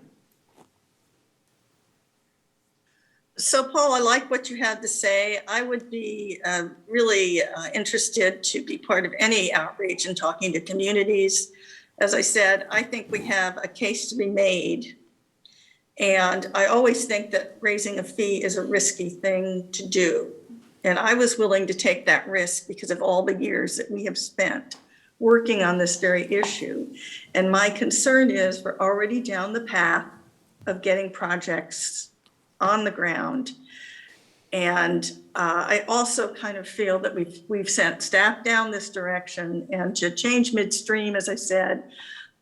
So Paul, I like what you had to say. I would be really interested to be part of any outreach and talking to communities. As I said, I think we have a case to be made. And I always think that raising a fee is a risky thing to do. And I was willing to take that risk because of all the years that we have spent working on this very issue. And my concern is we're already down the path of getting projects on the ground. And I also kind of feel that we've sent staff down this direction, and to change midstream, as I said,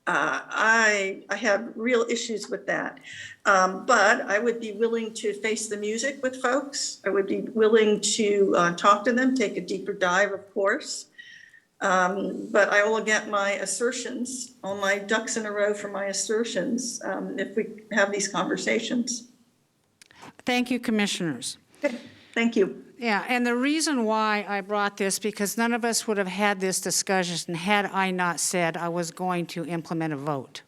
I have real issues with that. But I would be willing to face the music with folks. I would be willing to talk to them, take a deeper dive, of course. But I will get my assertions, all my ducks in a row for my assertions, if we have these conversations. Thank you, commissioners. Thank you. Yeah, and the reason why I brought this, because none of us would have had this discussion had I not said I was going to implement a vote.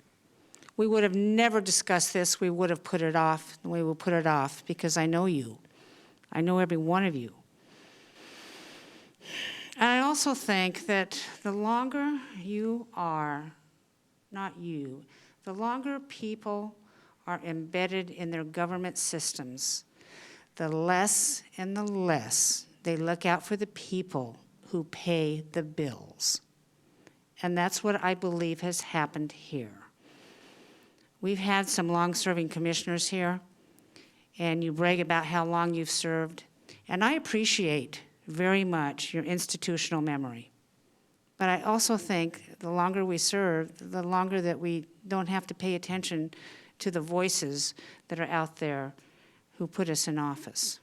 We would have never discussed this. We would have put it off. We will put it off because I know you. I know every one of you. And I also think that the longer you are, not you, the longer people are embedded in their government systems, the less and the less they look out for the people who pay the bills. And that's what I believe has happened here. We've had some long-serving commissioners here, and you brag about how long you've served, and I appreciate very much your institutional memory. But I also think the longer we serve, the longer that we don't have to pay attention to the voices that are out there who put us in office.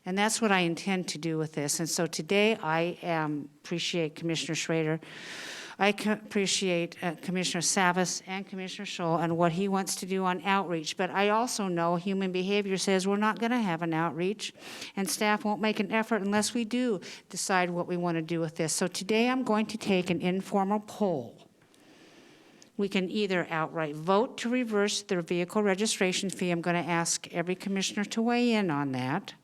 And that's what I intend to do with this. And so today I appreciate Commissioner Schrader. I appreciate Commissioner Savas and Commissioner Scholl and what he wants to do on outreach. But I also know human behavior says we're not going to have an outreach, and staff won't make an effort unless we do decide what we want to do with this. So today I'm going to take an informal poll. We can either outright vote to reverse the vehicle registration fee. I'm going to ask every commissioner to weigh in on that.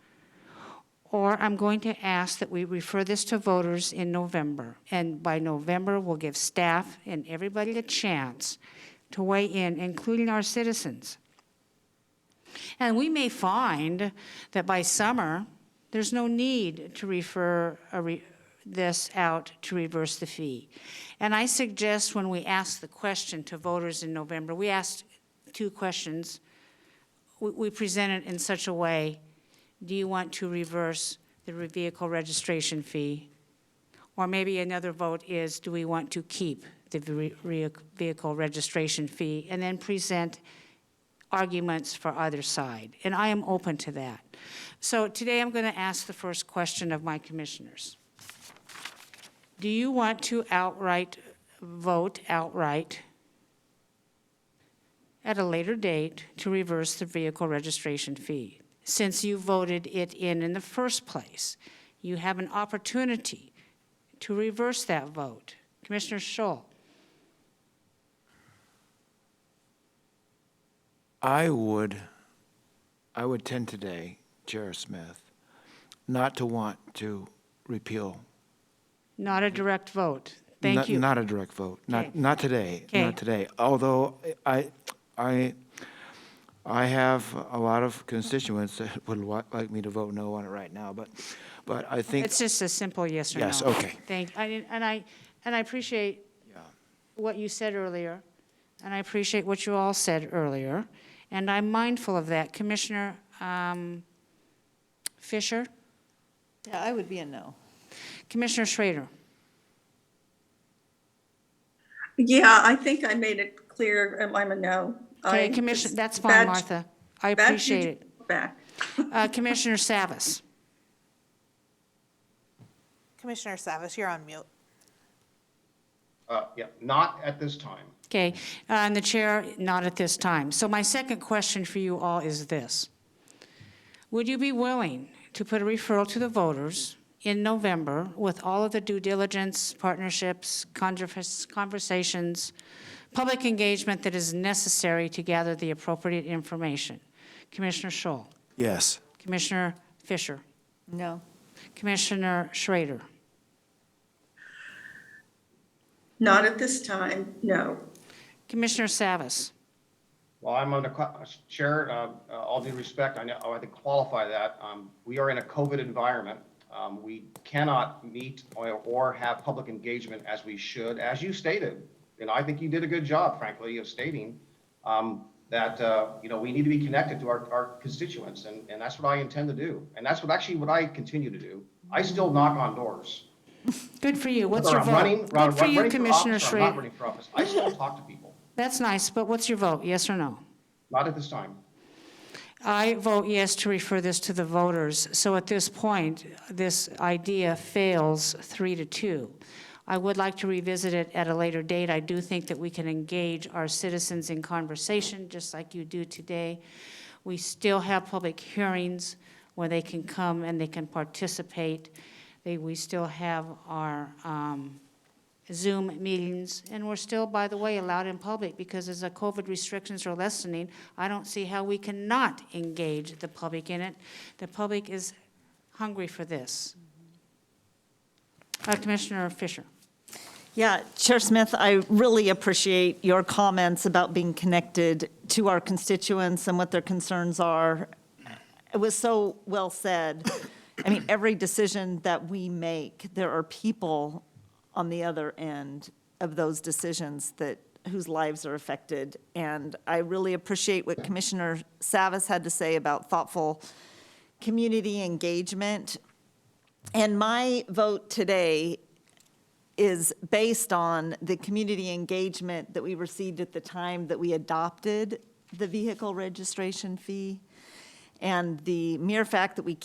Or I'm going to ask that we refer this to voters in November. And by November, we'll give staff and everybody a chance to weigh in, including our citizens. And we may find that by summer, there's no need to refer this out to reverse the fee. And I suggest when we ask the question to voters in November, we asked two questions. We present it in such a way: do you want to reverse the vehicle registration fee? Or maybe another vote is, do we want to keep the vehicle registration fee? And then present arguments for either side. And I am open to that. So today I'm going to ask the first question of my commissioners. Do you want to vote outright at a later date to reverse the vehicle registration fee? Since you voted it in the first place, you have an opportunity to reverse that vote. Commissioner Scholl. I would tend today, Chair Smith, not to want to repeal. Not a direct vote. Thank you. Not a direct vote. Okay. Not today. Okay. Not today. Although I have a lot of constituents that would like me to vote no on it right now, but I think It's just a simple yes or no. yes. Okay. And I appreciate what you said earlier, and I appreciate what you all said earlier, and I'm mindful of that. Commissioner Fisher? Yeah, I would be a no. Commissioner Schrader? Yeah, I think I made it clear. I'm a no. Okay, Commissioner, that's fine, Martha. I appreciate it. Back. Commissioner Savas? Commissioner Savas, you're on mute. Yeah, not at this time. Okay, and the chair, not at this time. So my second question for you all is this. Would you be willing to put a referral to the voters in November with all of the due diligence, partnerships, conversations, public engagement that is necessary to gather the appropriate information? Commissioner Scholl, Yes. Commissioner Fisher, No. Commissioner Schrader. Not at this time, no. Commissioner Savas. Well, I'm on the chair, all due respect, I think qualify that. We are in a COVID environment. We cannot meet or have public engagement as we should, as you stated. And I think you did a good job, frankly, of stating that, we need to be connected to our constituents. And that's what I intend to do. And that's what I continue to do. I still knock on doors. Good for you. What's Whether your I'm vote? Good for you, running for Commissioner office or I'm not Schrader. running for office, I still talk to people. That's nice, but what's your vote, yes or no? Not at this time. I vote yes to refer this to the voters. So at this point, this idea fails 3-2. I would like to revisit it at a later date. I do think that we can engage our citizens in conversation, just like you do today. We still have public hearings where they can come and they can participate. We still have our Zoom meetings, and we're still, by the way, allowed in public, because as the COVID restrictions are lessening, I don't see how we cannot engage the public in it. The public is hungry for this. Commissioner Fisher. Yeah, Chair Smith, I really appreciate your comments about being connected to our constituents and what their concerns are. It was so well said. I mean, every decision that we make, there are people on the other end of those decisions whose lives are affected. And I really appreciate what Commissioner Savas had to say about thoughtful community engagement. And my vote today is based on the community engagement that we received at the time that we adopted the vehicle registration fee. And the mere fact that we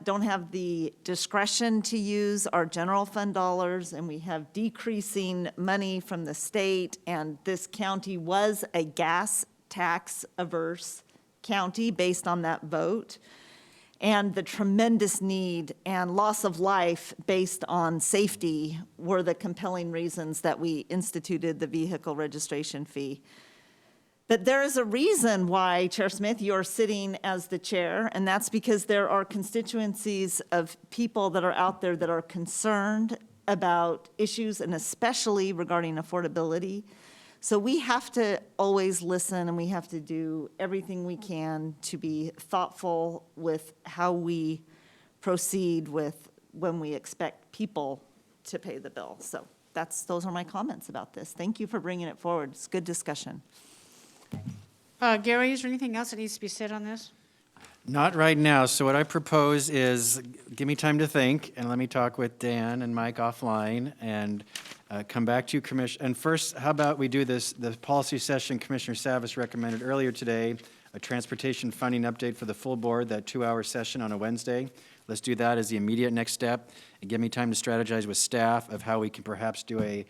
don't have the discretion to use our general fund dollars, and we have decreasing money from the state, and this county was a gas tax averse county based on that vote, and the tremendous need and loss of life based on safety were the compelling reasons that we instituted the vehicle registration fee. But there is a reason why, Chair Smith, you're sitting as the chair, and that's because there are constituencies of people that are out there that are concerned about issues, and especially regarding affordability. So we have to always listen, and we have to do everything we can to be thoughtful with how we proceed with when we expect people to pay the bill. So those are my comments about this. Thank you for bringing it forward. It's good discussion. Gary, is there anything else that needs to be said on this? Not right now. So what I propose is give me time to think, and let me talk with Dan and Mike offline, and come back to you, Commissioner. And first, how about we do this, the policy session Commissioner Savas recommended earlier today, a transportation funding update for the full board, that 2-hour session on a Wednesday. Let's do that as the immediate next step, and give me time to strategize with staff of how we can perhaps do a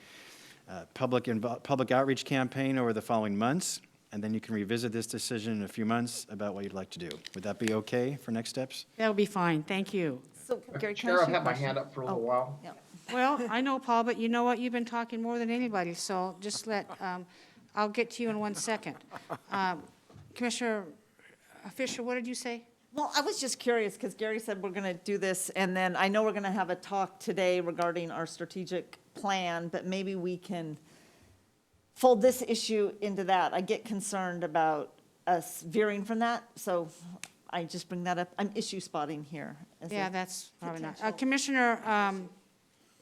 public outreach campaign over the following months. And then you can revisit this decision in a few months about what you'd like to do. Would that be okay for next steps? That would be fine, thank you. So, Gary, can I Chair, ask I've you a had my question? hand up for a little Oh, while. yeah. Well, I know, Paul, but you know what? You've been talking more than anybody, so just I'll get to you in 1 second. Commissioner Fisher, what did you say? Well, I was just curious, because Gary said we're going to do this, and then I know we're going to have a talk today regarding our strategic plan, but maybe we can fold this issue into that. I get concerned about us veering from that, so I just bring that up. I'm issue spotting here. Yeah, that's probably not. potential. Commissioner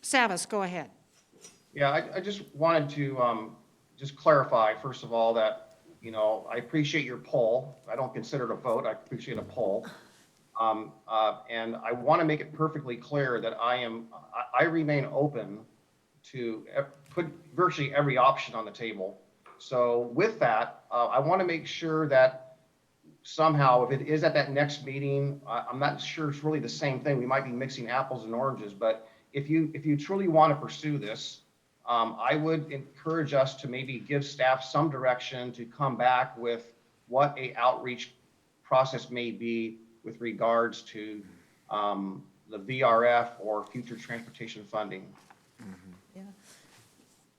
Savas, go ahead. Yeah, I just wanted to just clarify, first of all, that, I appreciate your poll. I don't consider it a vote. I appreciate a poll. And I want to make it perfectly clear that I remain open to put virtually every option on the table. So with that, I want to make sure that somehow, if it is at that next meeting, I'm not sure it's really the same thing. We might be mixing apples and oranges, but if you truly want to pursue this, I would encourage us to maybe give staff some direction to come back with what a outreach process may be with regards to the VRF or future transportation funding. Yeah.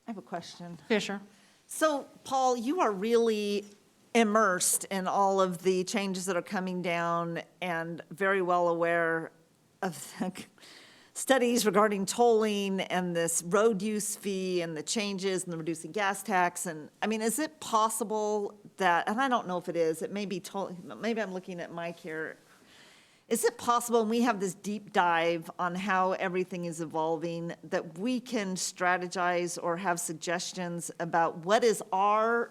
I have a question. Fisher? So, Paul, you are really immersed in all of the changes that are coming down and very well aware of the studies regarding tolling and this road use fee and the changes and the reducing gas tax. And, I mean, is it possible that, and I don't know if it is, it may be maybe I'm looking at Mike here. Is it possible, when we have this deep dive on how everything is evolving, that we can strategize or have suggestions about what is our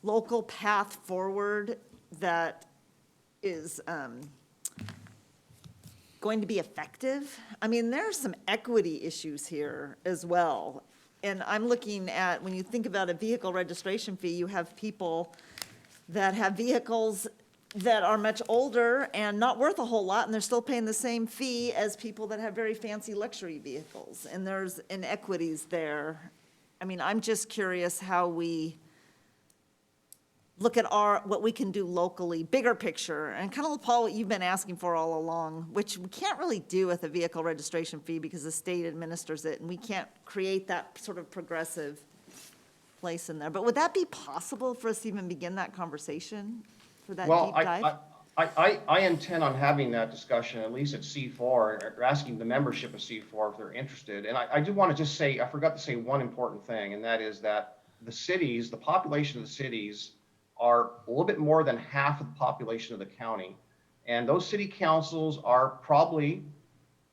local path forward that is going to be effective? I mean, there are some equity issues here as well. And I'm looking at, when you think about a vehicle registration fee, you have people that have vehicles that are much older and not worth a whole lot, and they're still paying the same fee as people that have very fancy luxury vehicles. And there's inequities there. I mean, I'm just curious how we look at what we can do locally, bigger picture, and kind of, Paul, what you've been asking for all along, which we can't really do with a vehicle registration fee because the state administers it, and we can't create that sort of progressive place in there. But would that be possible for us to even begin that conversation for that Well, deep dive? I intend on having that discussion, at least at C4, or asking the membership of C4 if they're interested. And I do want to just say, I forgot to say one important thing, and that is that the cities, the population of the cities are a little bit more than half of the population of the county. And those city councils are probably,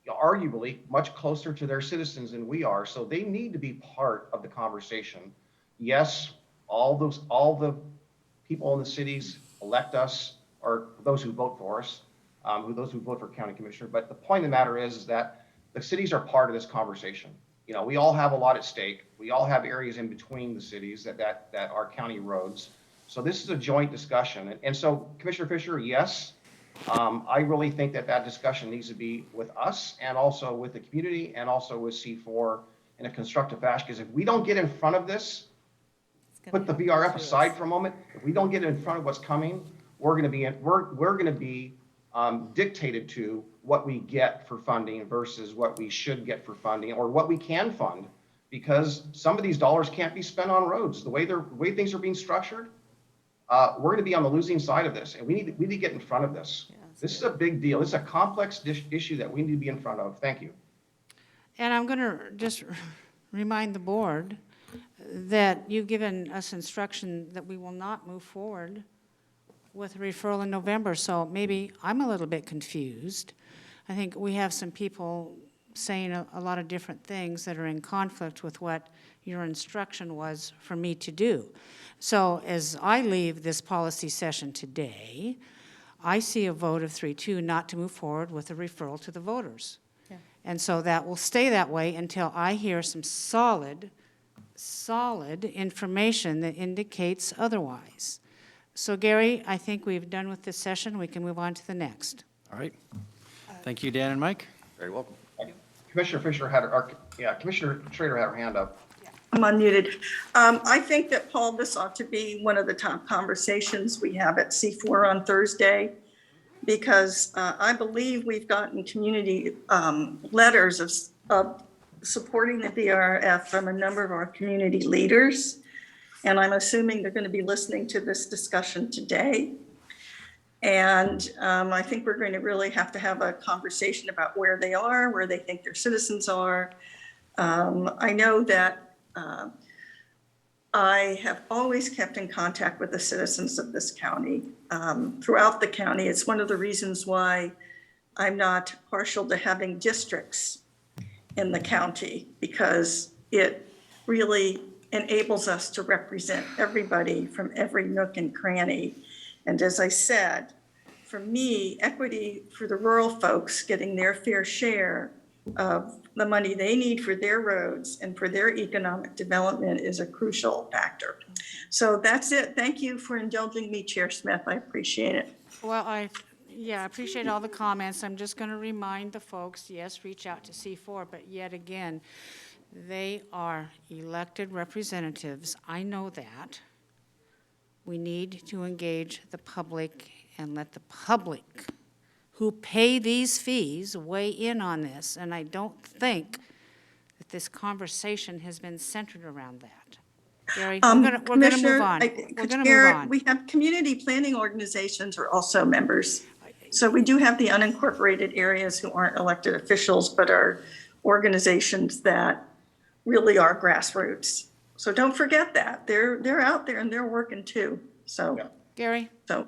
arguably, much closer to their citizens than we are. So they need to be part of the conversation. Yes, all the people in the cities elect us, or those who vote for us, those who vote for county commissioner. But the point of the matter is that the cities are part of this conversation. You know, we all have a lot at stake. We all have areas in between the cities that are county roads. So this is a joint discussion. And so, Commissioner Fisher, yes, I really think that discussion needs to be with us and also with the community and also with C4 in a constructive fashion. Because if we don't get in front of this, put the VRF aside for a moment, if we don't get in front of what's coming, we're going to be dictated to what we get for funding versus what we should get for funding or what we can fund, because some of these dollars can't be spent on roads. The way things are being structured, we're going to be on the losing side of this, and we need to get in front of this. This is a big deal. It's a complex issue that we need to be in front of. Thank you. And I'm going to just remind the board that you've given us instruction that we will not move forward with a referral in November. So maybe I'm a little bit confused. I think we have some people saying a lot of different things that are in conflict with what your instruction was for me to do. So as I leave this policy session today, I see a vote of 3-2 not to move forward with a referral to the voters. Yeah. And so that will stay that way until I hear some solid information that indicates otherwise. So Gary, I think we've done with this session. We can move on to the next. All right. Thank you, Dan and Mike. Very welcome. Commissioner Fisher Commissioner Schrader had her hand up. I'm unmuted. I think that, Paul, this ought to be one of the top conversations we have at C4 on Thursday, because I believe we've gotten community letters of supporting the VRF from a number of our community leaders. And I'm assuming they're going to be listening to this discussion today. And I think we're going to really have to have a conversation about where they are, where they think their citizens are. I know that I have always kept in contact with the citizens of this county, throughout the county. It's one of the reasons why I'm not partial to having districts in the county, because it really enables us to represent everybody from every nook and cranny. And as I said, for me, equity for the rural folks getting their fair share of the money they need for their roads and for their economic development is a crucial factor. So that's it. Thank you for indulging me, Chair Smith. I appreciate it. Well, Yeah, I appreciate all the comments. I'm just going to remind the folks, yes, reach out to C4, but yet again, they are elected representatives. I know that. We need to engage the public and let the public who pay these fees weigh in on this. And I don't think that this conversation has been centered around that. Gary, we're gonna move Commissioner, on. I- We're gonna move on. We have community planning organizations are also members. So we do have the unincorporated areas who aren't elected officials, but are organizations that really are grassroots. So don't forget that. They're out there and they're working too. So, Yeah. Gary? so.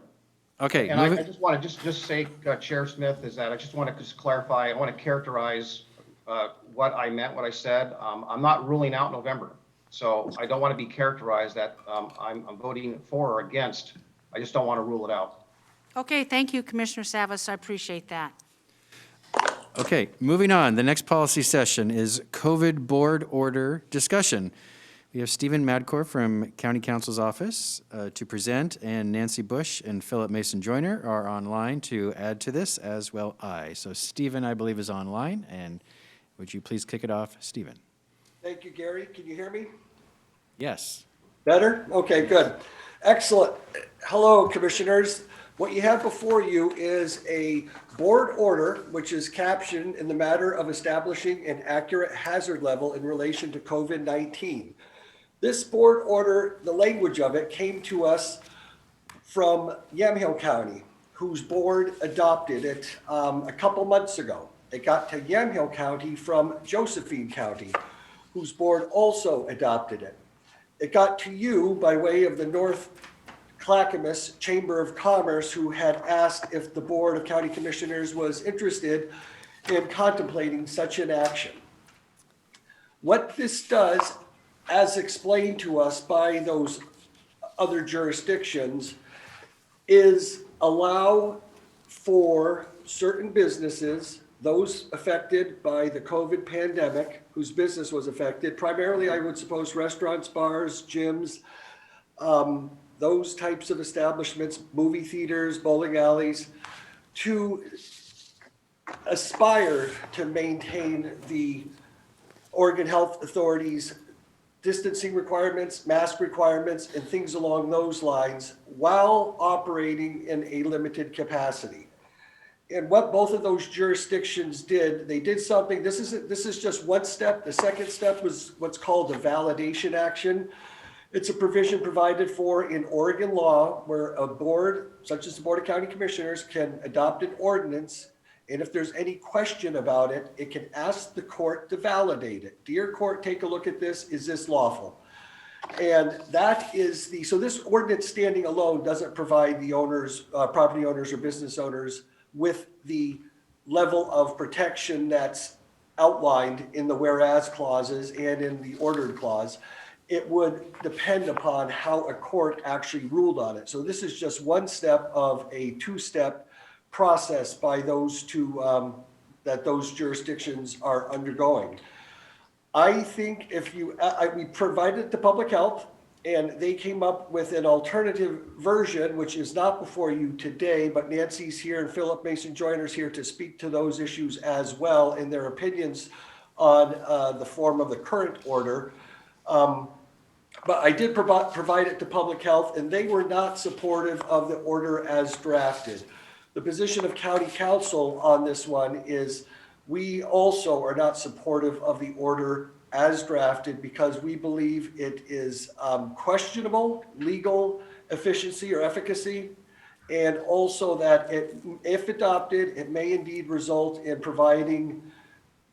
Okay, And I moving, just want to just say, Chair Smith, is that I just want to just clarify, I want to characterize what I meant, what I said. I'm not ruling out November. So I don't want to be characterized that I'm voting for or against. I just don't want to rule it out. Okay, thank you, Commissioner Savas. I appreciate that. okay, moving on. The next policy session is COVID board order discussion. We have Stephen Madcore from County Council's office to present, and Nancy Bush and Philip Mason Joyner are online to add to this, as well I. So Stephen, I believe, is online, and would you please kick it off, Stephen? Thank you, Gary. Can you hear me? Yes. Better? Okay, good. Excellent. Hello, Commissioners. What you have before you is a board order, which is captioned in the matter of establishing an accurate hazard level in relation to COVID-19. This board order, the language of it came to us from Yamhill County, whose board adopted it a couple months ago. It got to Yamhill County from Josephine County, whose board also adopted it. It got to you by way of the North Clackamas Chamber of Commerce, who had asked if the Board of County Commissioners was interested in contemplating such an action. What this does, as explained to us by those other jurisdictions, is allow for certain businesses, those affected by the COVID pandemic, whose business was affected, primarily I would suppose restaurants, bars, gyms, those types of establishments, movie theaters, bowling alleys, to aspire to maintain the Oregon Health Authority's distancing requirements, mask requirements, and things along those lines while operating in a limited capacity. And what both of those jurisdictions did, they did something, this is just one step. The second step was what's called a validation action. It's a provision provided for in Oregon law where a board, such as the Board of County Commissioners, can adopt an ordinance. And if there's any question about it, it can ask the court to validate it. Dear court, take a look at this. Is this lawful? And that is so this ordinance standing alone doesn't provide the owners, property owners or business owners with the level of protection that's outlined in the whereas clauses and in the ordered clause. It would depend upon how a court actually ruled on it. So this is just one step of a two-step process by those two, that those jurisdictions are undergoing. I think if we provided it to public health, and they came up with an alternative version, which is not before you today, but Nancy's here and Philip Mason Joyner's here to speak to those issues as well in their opinions on the form of the current order. But I did provide it to public health, and they were not supportive of the order as drafted. The position of county council on this one is we also are not supportive of the order as drafted because we believe it is questionable legal efficiency or efficacy, and also that if adopted, it may indeed result in providing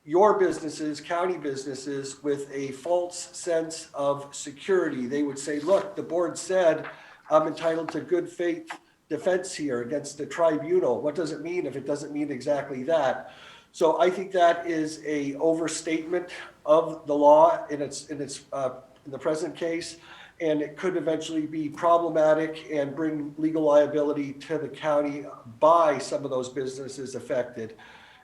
your businesses, county businesses, with a false sense of security. They would say, look, the board said I'm entitled to good faith defense here against the tribunal. What does it mean if it doesn't mean exactly that? So I think that is a overstatement of the law in the present case, and it could eventually be problematic and bring legal liability to the county by some of those businesses affected.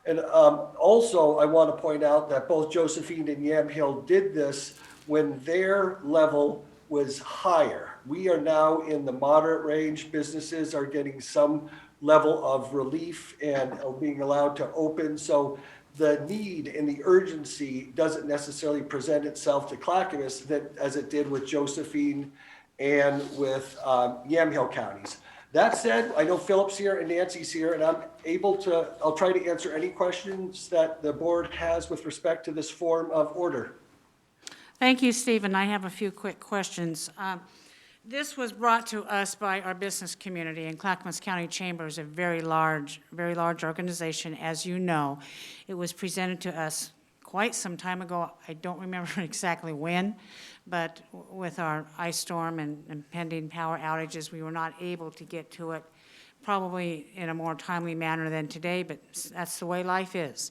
And also, I want to point out that both Josephine and Yamhill did this when their level was higher. We are now in the moderate range. Businesses are getting some level of relief and being allowed to open. So the need and the urgency doesn't necessarily present itself to Clackamas as it did with Josephine and with Yamhill counties. That said, I know Philip's here and Nancy's here, and I'll try to answer any questions that the board has with respect to this form of order. Thank you, Stephen. I have a few quick questions. This was brought to us by our business community, and Clackamas County Chamber is a very large organization, as you know. It was presented to us quite some time ago. I don't remember exactly when, but with our ice storm and impending power outages, we were not able to get to it probably in a more timely manner than today, but that's the way life is.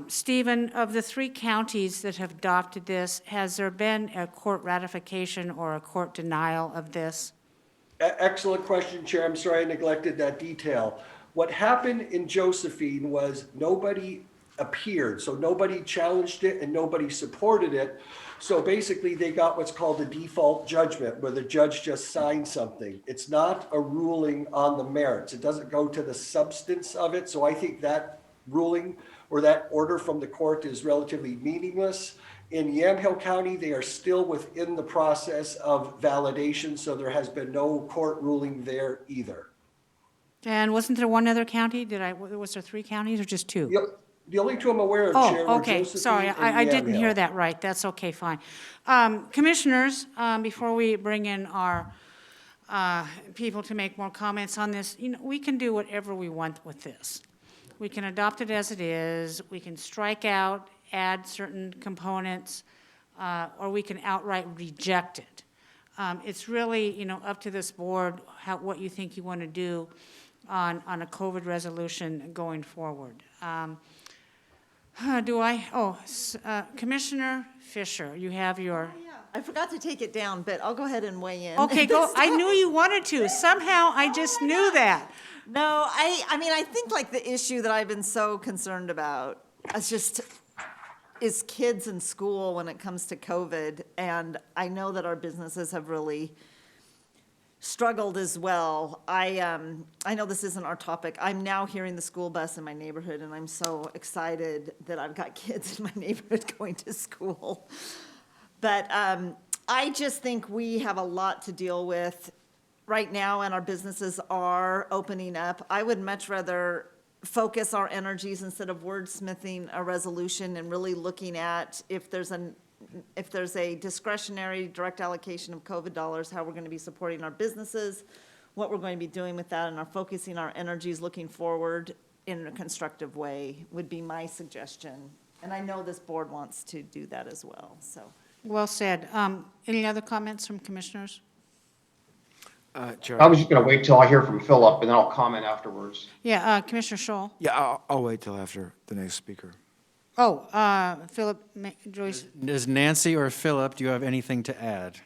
Stephen, of the 3 counties that have adopted this, has there been a court ratification or a court denial of this? Excellent question, Chair. I'm sorry I neglected that detail. What happened in Josephine was nobody appeared, so nobody challenged it and nobody supported it. So basically they got what's called a default judgment, where the judge just signed something. It's not a ruling on the merits. It doesn't go to the substance of it. So I think that ruling or that order from the court is relatively meaningless. In Yamhill County, they are still within the process of validation, so there has been no court ruling there either. And wasn't there one other county? Was there 3 counties or just 2? Yep. The only 2 I'm aware of, Chair, Oh, were okay, Josephine sorry, and I didn't hear Yamhill. that right. That's okay, fine. Commissioners, before we bring in our people to make more comments on this, we can do whatever we want with this. We can adopt it as it is, we can strike out, add certain components, or we can outright reject it. It's really, up to this board what you think you want to do on a COVID resolution going forward. Commissioner Fisher, you have your, I forgot to take it down, but I'll go ahead and weigh in. okay, go, I knew you wanted to, somehow I just knew that. No, I mean, I think like the issue that I've been so concerned about is kids in school when it comes to COVID. And I know that our businesses have really struggled as well. I know this isn't our topic. I'm now hearing the school bus in my neighborhood, and I'm so excited that I've got kids in my neighborhood going to school. But I just think we have a lot to deal with right now, and our businesses are opening up. I would much rather focus our energies instead of wordsmithing a resolution and really looking at if there's a discretionary direct allocation of COVID dollars, how we're going to be supporting our businesses, what we're going to be doing with that, and are focusing our energies looking forward in a constructive way would be my suggestion. And I know this board wants to do that as well, so. Well said. Any other comments from commissioners? Chair, I was just going to wait till I hear from Philip, and then I'll comment afterwards. Yeah, Commissioner Scholl. yeah, I'll wait till after the next speaker. Oh, Philip, Joyce. Does Nancy or Philip, do you have anything to add?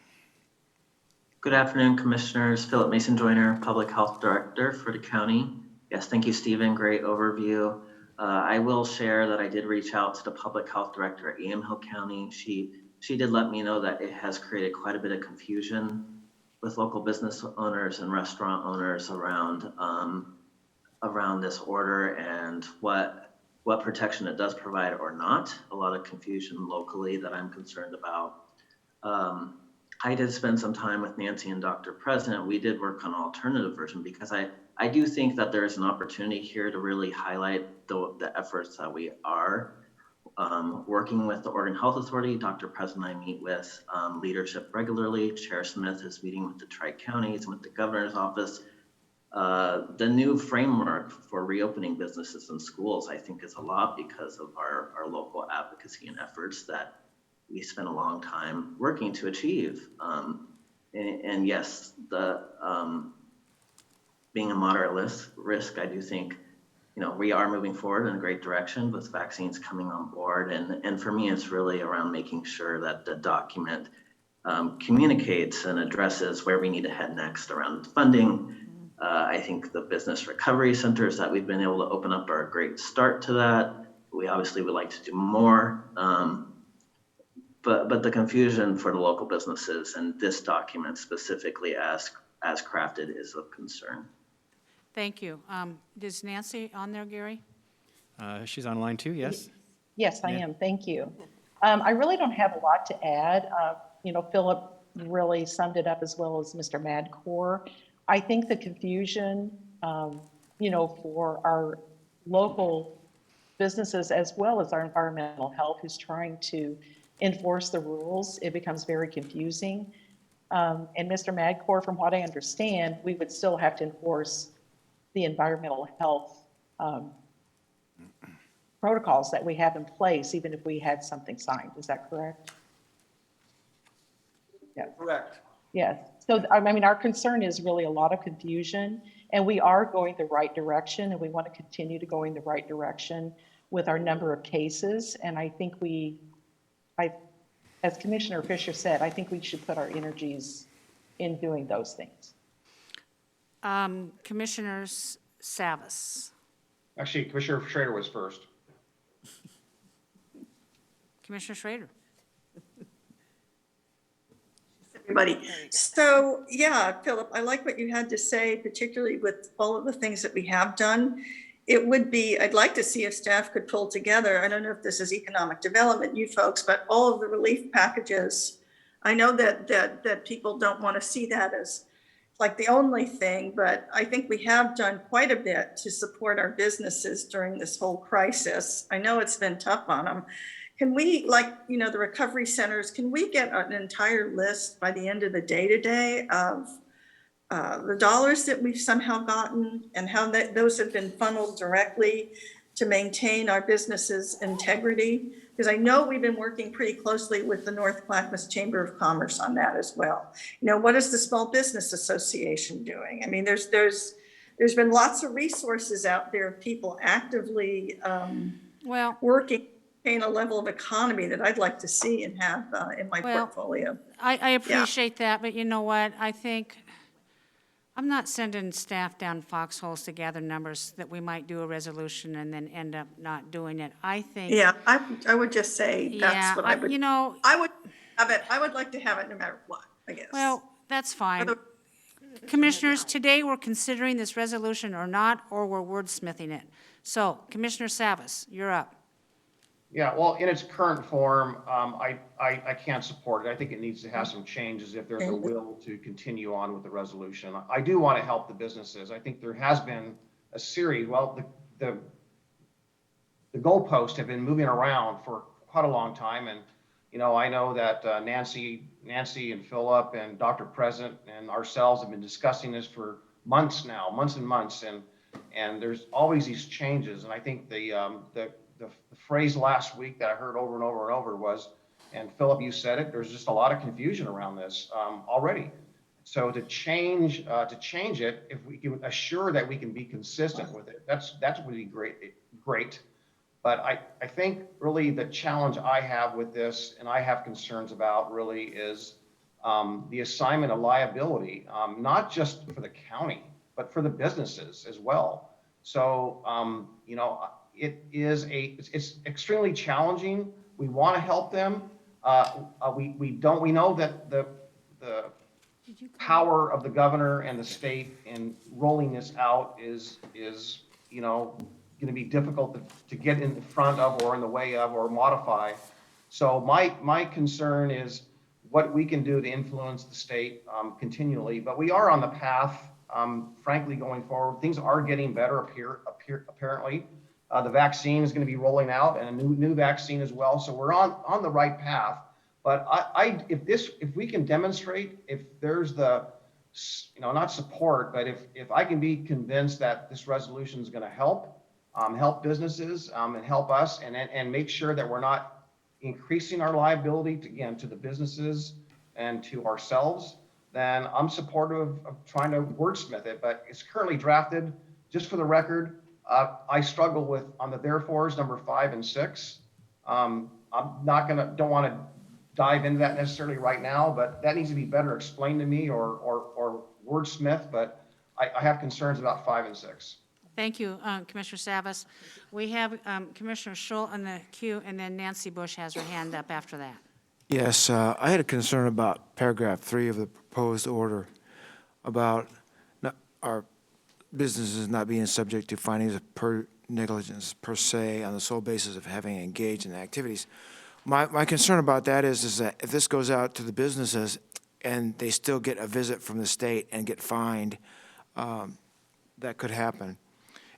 Good afternoon, Commissioners. Philip Mason-Joyner, Public Health Director for the county. Yes, thank you, Stephen. Great overview. I will share that I did reach out to the Public Health Director at Yamhill County. She did let me know that it has created quite a bit of confusion with local business owners and restaurant owners around this order and what protection it does provide or not. A lot of confusion locally that I'm concerned about. I did spend some time with Nancy and Dr. President. We did work on an alternative version because I do think that there is an opportunity here to really highlight the efforts that we are working with the Oregon Health Authority. Dr. President and I meet with leadership regularly. Chair Smith is meeting with the tri-counties and with the governor's office. The new framework for reopening businesses and schools, I think, is a lot because of our local advocacy and efforts that we spent a long time working to achieve. And yes, being a moderate risk, I do think, we are moving forward in a great direction with vaccines coming on board. And for me, it's really around making sure that the document communicates and addresses where we need to head next around funding. I think the business recovery centers that we've been able to open up are a great start to that. We obviously would like to do more. But the confusion for the local businesses and this document specifically as crafted is of concern. Thank you. Is Nancy on there, Gary? She's on line too, yes? Yes, I am. Thank you. I really don't have a lot to add. Philip really summed it up as well as Mr. Madcore. I think the confusion, for our local businesses as well as our environmental health who's trying to enforce the rules, it becomes very confusing. And Mr. Madcore, from what I understand, we would still have to enforce the environmental health protocols that we have in place, even if we had something signed. Is that correct? Yes. Correct. Yes. So, our concern is really a lot of confusion, and we are going the right direction, and we want to continue to go in the right direction with our number of cases. And I think as Commissioner Fisher said, I think we should put our energies in doing those things. Commissioner Savas. Actually, Commissioner Schrader was first. Commissioner Schrader. Everybody. So, yeah, Philip, I like what you had to say, particularly with all of the things that we have done. I'd like to see if staff could pull together, I don't know if this is economic development, you folks, but all of the relief packages. I know that people don't want to see that as like the only thing, but I think we have done quite a bit to support our businesses during this whole crisis. I know it's been tough on them. Can we, the recovery centers, can we get an entire list by the end of the day today of the dollars that we've somehow gotten and how those have been funneled directly to maintain our businesses' integrity? Because I know we've been working pretty closely with the North Clackamas Chamber of Commerce on that as well. What is the Small Business Association doing? I mean, there's been lots of resources out there of people actively working in a level of economy that I'd like to see and have in my portfolio. I appreciate that, but you know what? I think I'm not sending staff down foxholes to gather numbers that we might do a resolution and then end up not doing it. I think. Yeah, I would just say that's what I would. I would have it. I would like to have it no matter what, I guess. Well, that's fine. Commissioners, today we're considering this resolution or not, or we're wordsmithing it. So, Commissioner Savas, you're up. Yeah, well, in its current form, I can't support it. I think it needs to have some changes if there's a will to continue on with the resolution. I do want to help the businesses. I think there has been a series, the goalposts have been moving around for quite a long time. And, I know that Nancy and Philip and Dr. President and ourselves have been discussing this for months now, months and months. And there's always these changes. And I think the phrase last week that I heard over and over and over was, and Philip, you said it, there's just a lot of confusion around this already. So to change it, if we can assure that we can be consistent with it, that's really great. But I think really the challenge I have with this, and I have concerns about really, is the assignment of liability, not just for the county, but for the businesses as well. So, it's extremely challenging. We want to help them. We know that the power of the governor and the state in rolling this out is going to be difficult to get in front of or in the way of or modify. So my concern is what we can do to influence the state continually. But we are on the path, frankly, going forward. Things are getting better apparently. The vaccine is going to be rolling out, and a new vaccine as well. So we're on the right path. But if we can demonstrate, if there's the, not support, but if I can be convinced that this resolution is going to help businesses and help us, and make sure that we're not increasing our liability to the businesses and to ourselves, then I'm supportive of trying to wordsmith it. But it's currently drafted. Just for the record, I struggle with on the therefores number 5 and 6. Don't want to dive into that necessarily right now, but that needs to be better explained to me or wordsmith. But I have concerns about 5 and 6. Thank you, Commissioner Savas. We have Commissioner Schull in the queue, and then Nancy Bush has her hand up after that. Yes, I had a concern about paragraph 3 of the proposed order about businesses not being subject to findings of negligence per se on the sole basis of having engaged in activities. My concern about that is that if this goes out to the businesses and they still get a visit from the state and get fined, that could happen.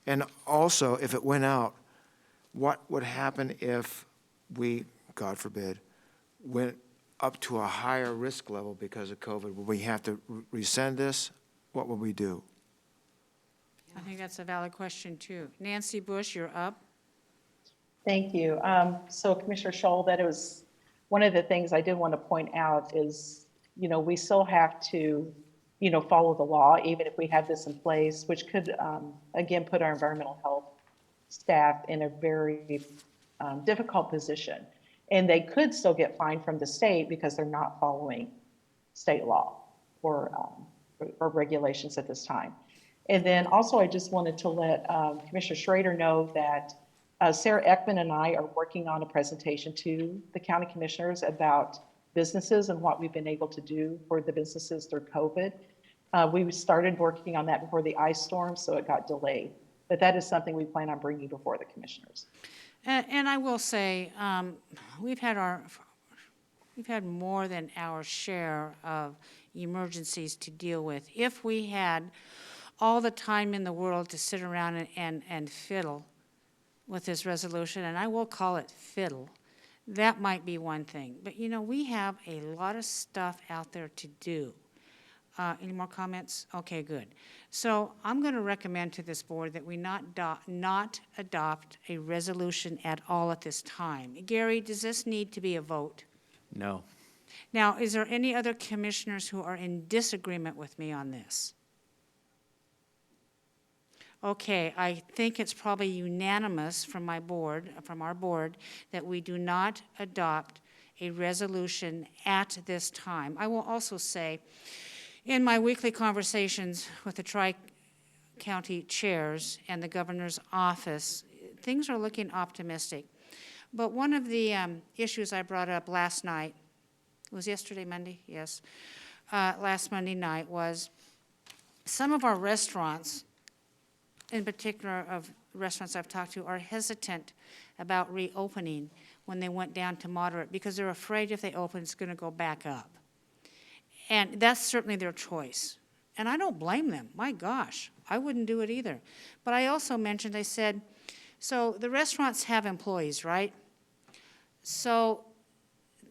And also, if it went out, what would happen if we, God forbid, went up to a higher risk level because of COVID? Would we have to resend this? What would we do? I think that's a valid question, too. Nancy Bush, you're up. Thank you. So Commissioner Scholl, that was one of the things I did want to point out is, we still have to, follow the law, even if we have this in place, which could, again, put our environmental health staff in a very difficult position. And they could still get fined from the state because they're not following state law or regulations at this time. And then also, I just wanted to let Commissioner Schrader know that Sarah Ekman and I are working on a presentation to the county commissioners about businesses and what we've been able to do for the businesses through COVID. We started working on that before the ice storm, so it got delayed. But that is something we plan on bringing before the commissioners. And I will say, we've had more than our share of emergencies to deal with. If we had all the time in the world to sit around and fiddle with this resolution, and I will call it fiddle, that might be one thing. But, we have a lot of stuff out there to do. Any more comments? Okay, good. So I'm going to recommend to this board that we not adopt a resolution at all at this time. Gary, does this need to be a vote? No. Now, is there any other commissioners who are in disagreement with me on this? Okay, I think it's probably unanimous from our board, that we do not adopt a resolution at this time. I will also say, in my weekly conversations with the tri-county chairs and the governor's office, things are looking optimistic. But one of the issues I brought up last night, was yesterday Monday? Yes. Last Monday night was some of our restaurants, in particular of restaurants I've talked to, are hesitant about reopening when they went down to moderate because they're afraid if they open, it's going to go back up. And that's certainly their choice. And I don't blame them. My gosh, I wouldn't do it either. But I also mentioned, I said, so the restaurants have employees, right? So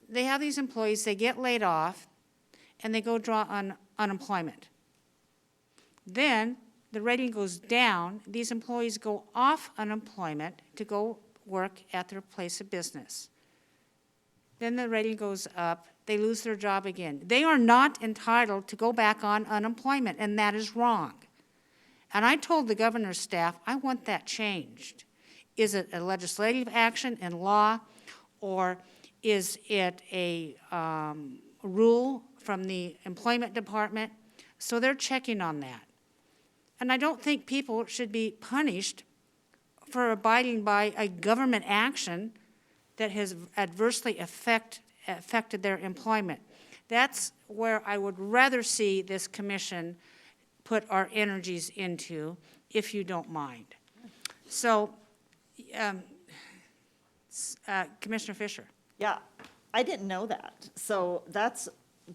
they have these employees, they get laid off, and they go draw on unemployment. Then the rating goes down, these employees go off unemployment to go work at their place of business. Then the rating goes up, they lose their job again. They are not entitled to go back on unemployment, and that is wrong. And I told the governor's staff, I want that changed. Is it a legislative action in law, or is it a rule from the employment department? So they're checking on that. And I don't think people should be punished for abiding by a government action that has adversely affected their employment. That's where I would rather see this commission put our energies into, if you don't mind. So, Commissioner Fisher. Yeah, I didn't know that. So that's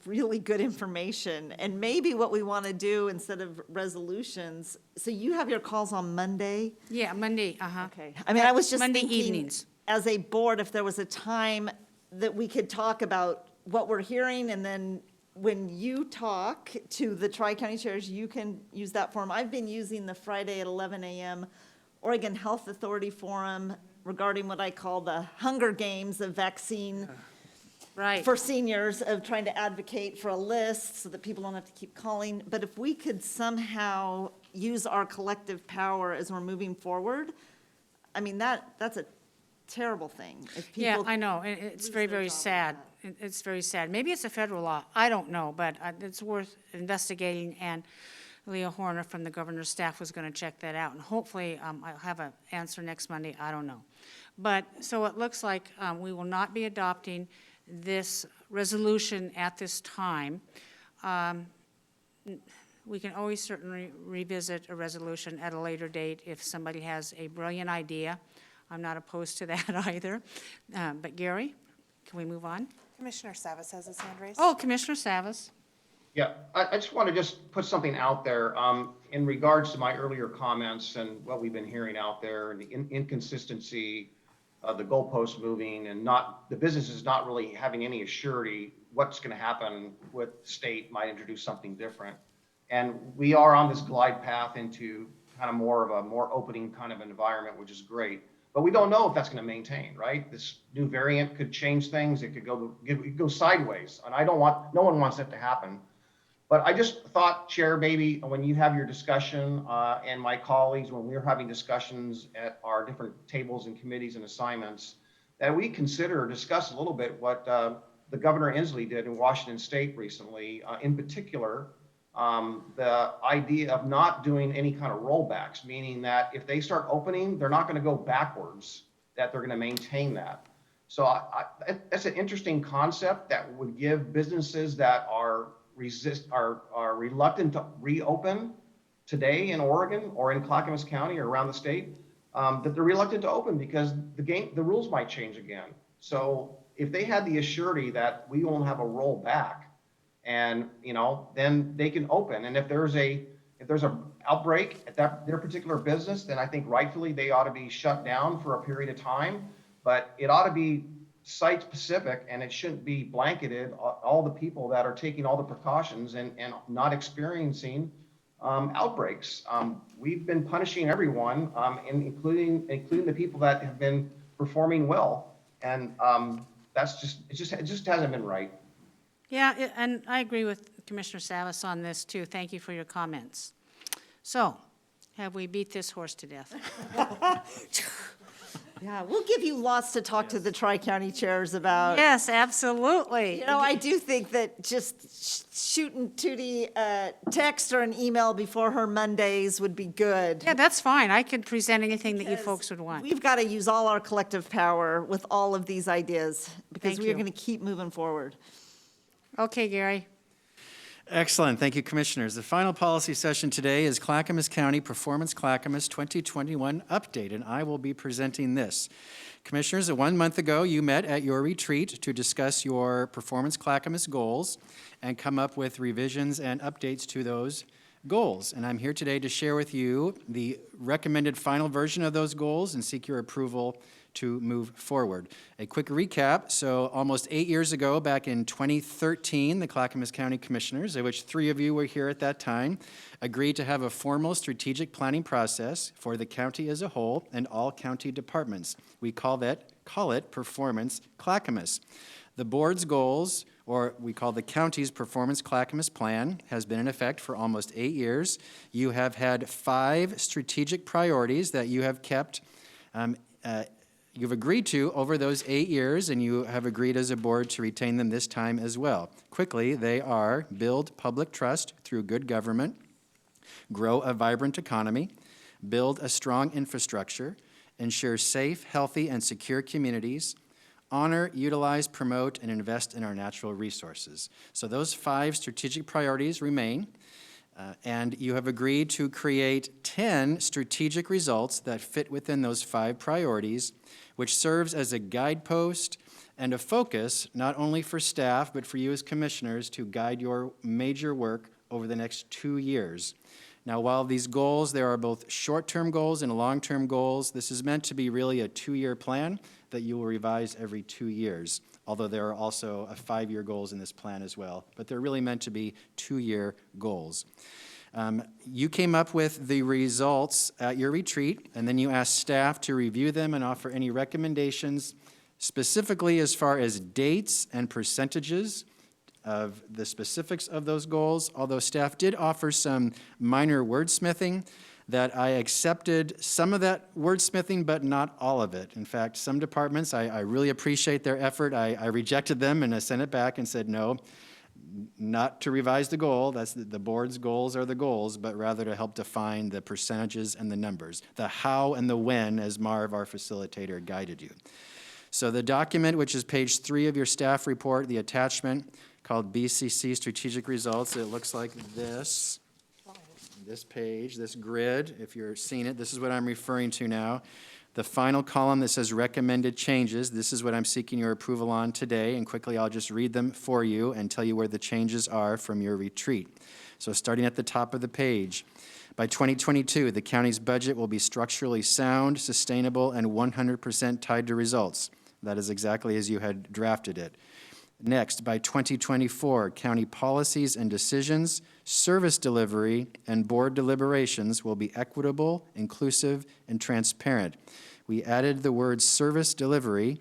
really good information. And maybe what we want to do instead of resolutions, so you have your calls on Monday? Yeah, Monday, Okay. I mean, I was just Monday thinking, evenings. as a board, if there was a time that we could talk about what we're hearing, and then when you talk to the Tri-County chairs, you can use that forum. I've been using the Friday at 11 a.m. Oregon Health Authority Forum regarding what I call the Hunger Games of vaccine Right. for seniors, of trying to advocate for a list so that people don't have to keep calling. But if we could somehow use our collective power as we're moving forward, I mean, that's a terrible thing. If Yeah, people I know, and it's lose very, their very job like sad. that. It's very sad. Maybe it's a federal law, I don't know, but it's worth investigating, and Leah Horner from the governor's staff was going to check that out, and hopefully I'll have an answer next Monday, I don't know. But, so it looks like we will not be adopting this resolution at this time. we can always certainly revisit a resolution at a later date if somebody has a brilliant idea. I'm not opposed to that either. But Gary, can we move on? Commissioner Savas has his hand raised. Oh, Commissioner Savas. Yeah, I just want to just put something out there in regards to my earlier comments and what we've been hearing out there and the inconsistency of the goalposts moving and not the businesses not really having any assurity what's going to happen with the state might introduce something different. And we are on this glide path into kind of more of a more opening kind of environment, which is great. But we don't know if that's going to maintain, right? This new variant could change things. It could go sideways, and no one wants that to happen. But I just thought, Chair, maybe when you have your discussion and my colleagues, when we're having discussions at our different tables and committees and assignments, that we consider or discuss a little bit what the Governor Inslee did in Washington State recently, in particular, the idea of not doing any kind of rollbacks, meaning that if they start opening, they're not going to go backwards, that they're going to maintain that. So that's an interesting concept that would give businesses that are reluctant to reopen today in Oregon or in Clackamas County or around the state, that they're reluctant to open because the rules might change again. So if they had the assurity that we won't have a rollback, and then they can open. And if there's a outbreak at their particular business, then I think rightfully they ought to be shut down for a period of time. But it ought to be site specific, and it shouldn't be blanketed all the people that are taking all the precautions and not experiencing outbreaks. We've been punishing everyone, including the people that have been performing well, and it just hasn't been right. Yeah, and I agree with Commissioner Savas on this too. Thank you for your comments. So, have we beat this horse to death? Yeah, we'll give you lots to talk to the Tri-County chairs about. Yes, absolutely. I do think that just shooting Tootie a text or an email before her Mondays would be good. Yeah, that's fine. I could present anything that you folks would want. We've got to use all our collective power with all of these ideas because Thank we are you. going to keep moving forward. Okay, Gary. Excellent. Thank you, Commissioners. The final policy session today is Clackamas County Performance Clackamas 2021 Update, and I will be presenting this. Commissioners, 1 month ago, you met at your retreat to discuss your Performance Clackamas goals and come up with revisions and updates to those goals. And I'm here today to share with you the recommended final version of those goals and seek your approval to move forward. A quick recap. So almost 8 years ago, back in 2013, the Clackamas County Commissioners, of which 3 of you were here at that time, agreed to have a formal strategic planning process for the county as a whole and all county departments. We call it Performance Clackamas. The board's goals, or we call the county's Performance Clackamas Plan, has been in effect for almost 8 years. You have had 5 strategic priorities that you have kept you've agreed to over those 8 years, and you have agreed as a board to retain them this time as well. Quickly, they are build public trust through good government, grow a vibrant economy, build a strong infrastructure, ensure safe, healthy, and secure communities, honor, utilize, promote, and invest in our natural resources. So those 5 strategic priorities remain. And you have agreed to create 10 strategic results that fit within those 5 priorities, which serves as a guidepost and a focus not only for staff, but for you as commissioners to guide your major work over the next 2 years. Now, while these goals, there are both short-term goals and long-term goals, this is meant to be really a 2-year plan that you will revise every 2 years, although there are also 5-year goals in this plan as well. But they're really meant to be 2-year goals. You came up with the results at your retreat, and then you asked staff to review them and offer any recommendations, specifically as far as dates and percentages of the specifics of those goals, although staff did offer some minor wordsmithing that I accepted some of that wordsmithing, but not all of it. In fact, some departments, I really appreciate their effort. I rejected them and I sent it back and said, no, not to revise the goal, that's the board's goals are the goals, but rather to help define the percentages and the numbers, the how and the when, as Marv, our facilitator, guided you. So the document, which is page 3 of your staff report, the attachment called BCC Strategic Results, it looks like this. this page, this grid, if you're seeing it, this is what I'm referring to now. The final column that says recommended changes, this is what I'm seeking your approval on today, and quickly I'll just read them for you and tell you where the changes are from your retreat. So starting at the top of the page, by 2022, the county's budget will be structurally sound, sustainable, and 100% tied to results. That is exactly as you had drafted it. Next, by 2024, county policies and decisions, service delivery, and board deliberations will be equitable, inclusive, and transparent. We added the word service delivery,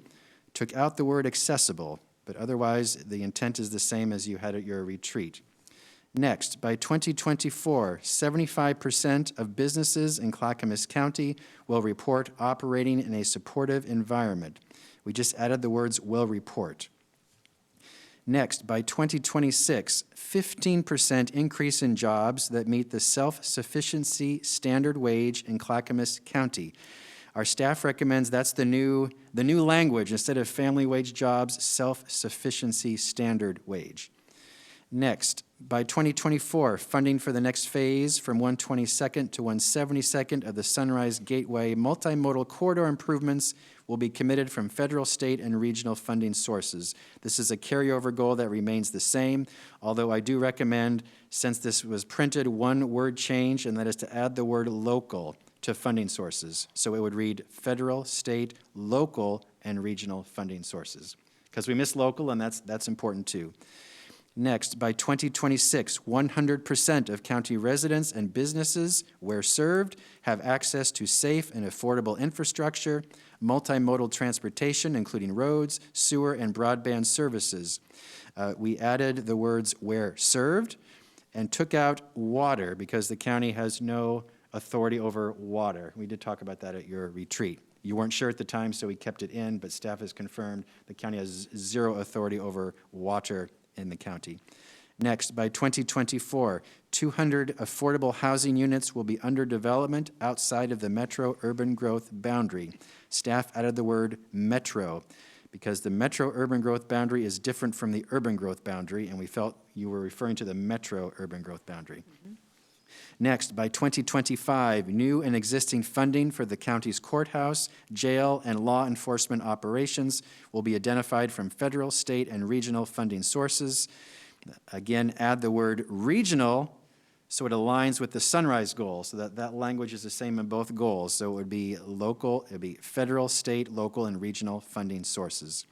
took out the word accessible, but otherwise the intent is the same as you had at your retreat. Next, by 2024, 75% of businesses in Clackamas County will report operating in a supportive environment. We just added the words will report. Next, by 2026, 15% increase in jobs that meet the self-sufficiency standard wage in Clackamas County. Our staff recommends that's the new language. Instead of family wage jobs, self-sufficiency standard wage. Next, by 2024, funding for the next phase from 122nd to 172nd of the Sunrise Gateway multimodal corridor improvements will be committed from federal, state, and regional funding sources. This is a carryover goal that remains the same, although I do recommend, since this was printed, one word change, and that is to add the word local to funding sources. So it would read federal, state, local, and regional funding sources. Because we miss local, and that's important too. Next, by 2026, 100% of county residents and businesses, where served, have access to safe and affordable infrastructure, multimodal transportation, including roads, sewer, and broadband services. We added the words where served and took out water because the county has no authority over water. We did talk about that at your retreat. You weren't sure at the time, so we kept it in, but staff has confirmed the county has zero authority over water in the county. Next, by 2024, 200 affordable housing units will be under development outside of the metro urban growth boundary. Staff added the word metro because the metro urban growth boundary is different from the urban growth boundary, and we felt you were referring to the metro urban growth boundary. Mm-hmm. Next, by 2025, new and existing funding for the county's courthouse, jail, and law enforcement operations will be identified from federal, state, and regional funding sources. Again, add the word regional so it aligns with the Sunrise goal, so that language is the same in both goals. So it would be local, it would be federal, state, local, and regional funding sources.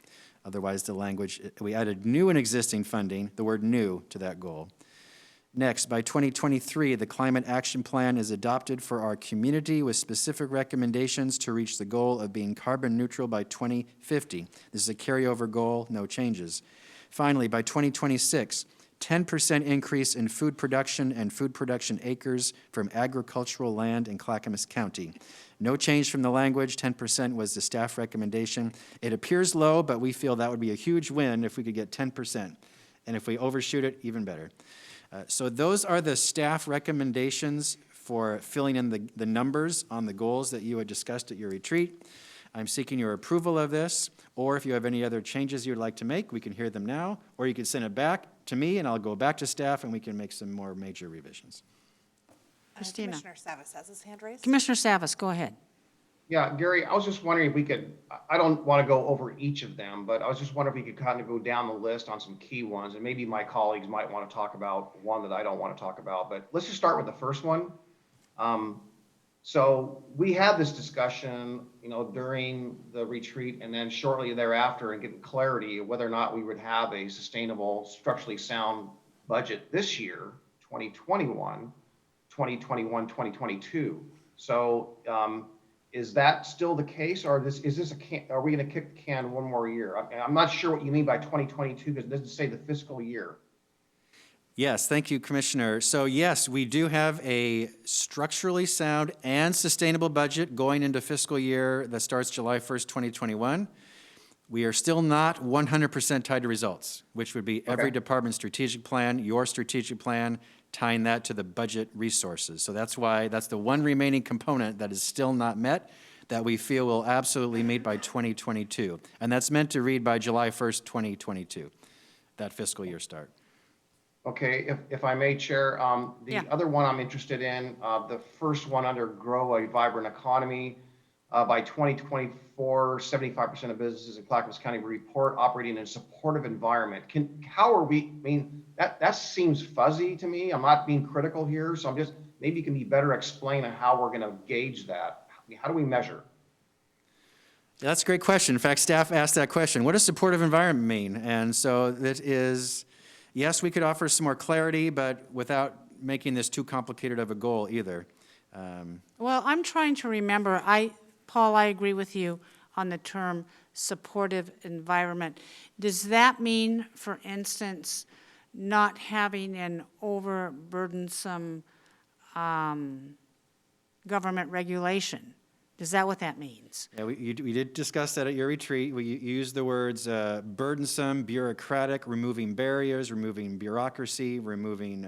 Otherwise, the language, we added new and existing funding, the word new, to that goal. Next, by 2023, the Climate Action Plan is adopted for our community with specific recommendations to reach the goal of being carbon neutral by 2050. This is a carryover goal, no changes. Finally, by 2026, 10% increase in food production and food production acres from agricultural land in Clackamas County. No change from the language, 10% was the staff recommendation. It appears low, but we feel that would be a huge win if we could get 10%. And if we overshoot it, even better. So those are the staff recommendations for filling in the numbers on the goals that you had discussed at your retreat. I'm seeking your approval of this, or if you have any other changes you'd like to make, we can hear them now, or you can send it back to me and I'll go back to staff and we can make some more major revisions. Christina. Commissioner Savas has his hand raised. Commissioner Savas, go ahead. Yeah, Gary, I was just wondering if we could, I don't want to go over each of them, but I was just wondering if we could kind of go down the list on some key ones, and maybe my colleagues might want to talk about one that I don't want to talk about, but let's just start with the first one. So we had this discussion, during the retreat and then shortly thereafter and getting clarity of whether or not we would have a sustainable, structurally sound budget this year, 2021, 2022. So, is that still the case, or are we going to kick the can one more year? I'm not sure what you mean by 2022 because it doesn't say the fiscal year. Yes, thank you, Commissioner. So yes, we do have a structurally sound and sustainable budget going into fiscal year that starts July 1st, 2021. We are still not 100% tied to results, which would be every department's strategic plan, your strategic plan, tying that to the budget resources. So that's the one remaining component that is still not met that we feel will absolutely meet by 2022. And that's meant to read by July 1st, 2022, that fiscal year start. Okay, if I may, Chair, the Yeah. other one I'm interested in, the first one under Grow a Vibrant Economy, by 2024, 75% of businesses in Clackamas County will report operating in a supportive environment. How are we, I mean, that seems fuzzy to me. I'm not being critical here, so I'm just, maybe you can be better explain on how we're gonna gauge that. I mean, how do we measure? That's a great question. In fact, staff asked that question. What does supportive environment mean? And so that is, yes, we could offer some more clarity, but without making this too complicated of a goal either. Well, I'm trying to remember, Paul, I agree with you on the term supportive environment. Does that mean, for instance, not having an overburdensome government regulation? Is that what that means? Yeah, we did discuss that at your retreat. We used the words burdensome, bureaucratic, removing barriers, removing bureaucracy, removing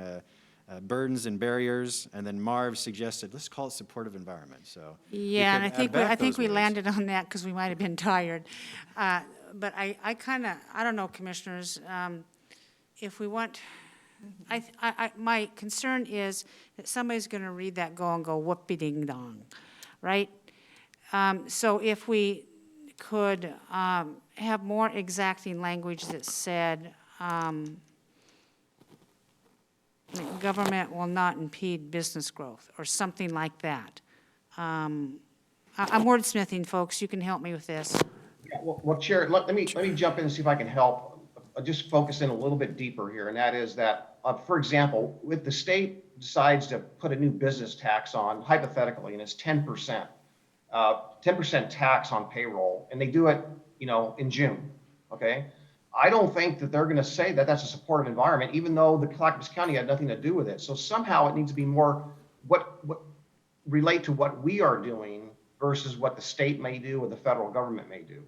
burdens and barriers, and then Marv suggested, let's call it supportive environment, so. Yeah, and I think we words. landed on that because we might have been tired. But I kind of, I don't know, commissioners, if we want, my concern is that somebody's going to read that and go whoop-de-ding-dong, right? So if we could have more exacting language that said, government will not impede business growth, or something like that. I'm wordsmithing, folks. You can help me with this. Yeah, well, Chair, let me jump in and see if I can help. I'll just focus in a little bit deeper here, and that is that, for example, if the state decides to put a new business tax on, hypothetically, and it's 10%, 10% tax on payroll, and they do it, in June, okay? I don't think that they're going to say that that's a supportive environment, even though the Clackamas County had nothing to do with it. So somehow it needs to be more what relate to what we are doing versus what the state may do or the federal government may do.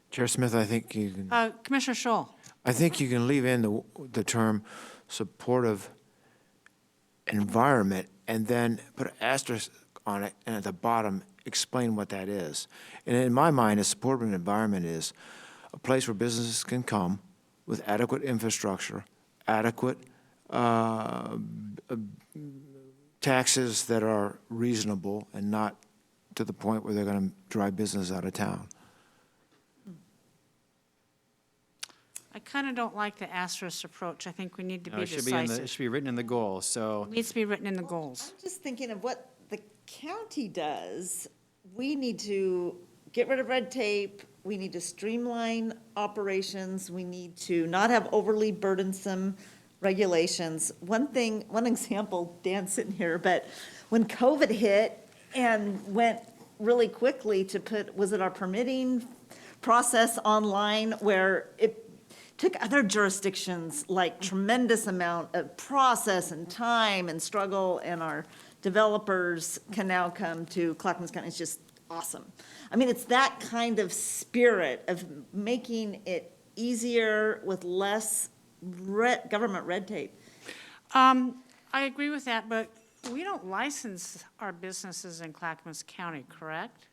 Chair Smith, I think you can, Commissioner Scholl. I think you can leave in the term supportive environment and then put an asterisk on it, and at the bottom, explain what that is. And in my mind, a supportive environment is a place where businesses can come with adequate infrastructure, adequate taxes that are reasonable and not to the point where they're going to drive business out of town. I kind of don't like the asterisk approach. I think we need to No, be it should decisive. be written in the goal, so. It needs to be written in the goals. I'm just thinking of what the county does. We need to get rid of red tape. We need to streamline operations. We need to not have overly burdensome regulations. One example, Dan's sitting here, but when COVID hit and went really quickly to was it our permitting process online, where it took other jurisdictions like tremendous amount of process and time and struggle, and our developers can now come to Clackamas County. It's just awesome. I mean, it's that kind of spirit of making it easier with less government red tape. I agree with that, but we don't license our businesses in Clackamas County, correct?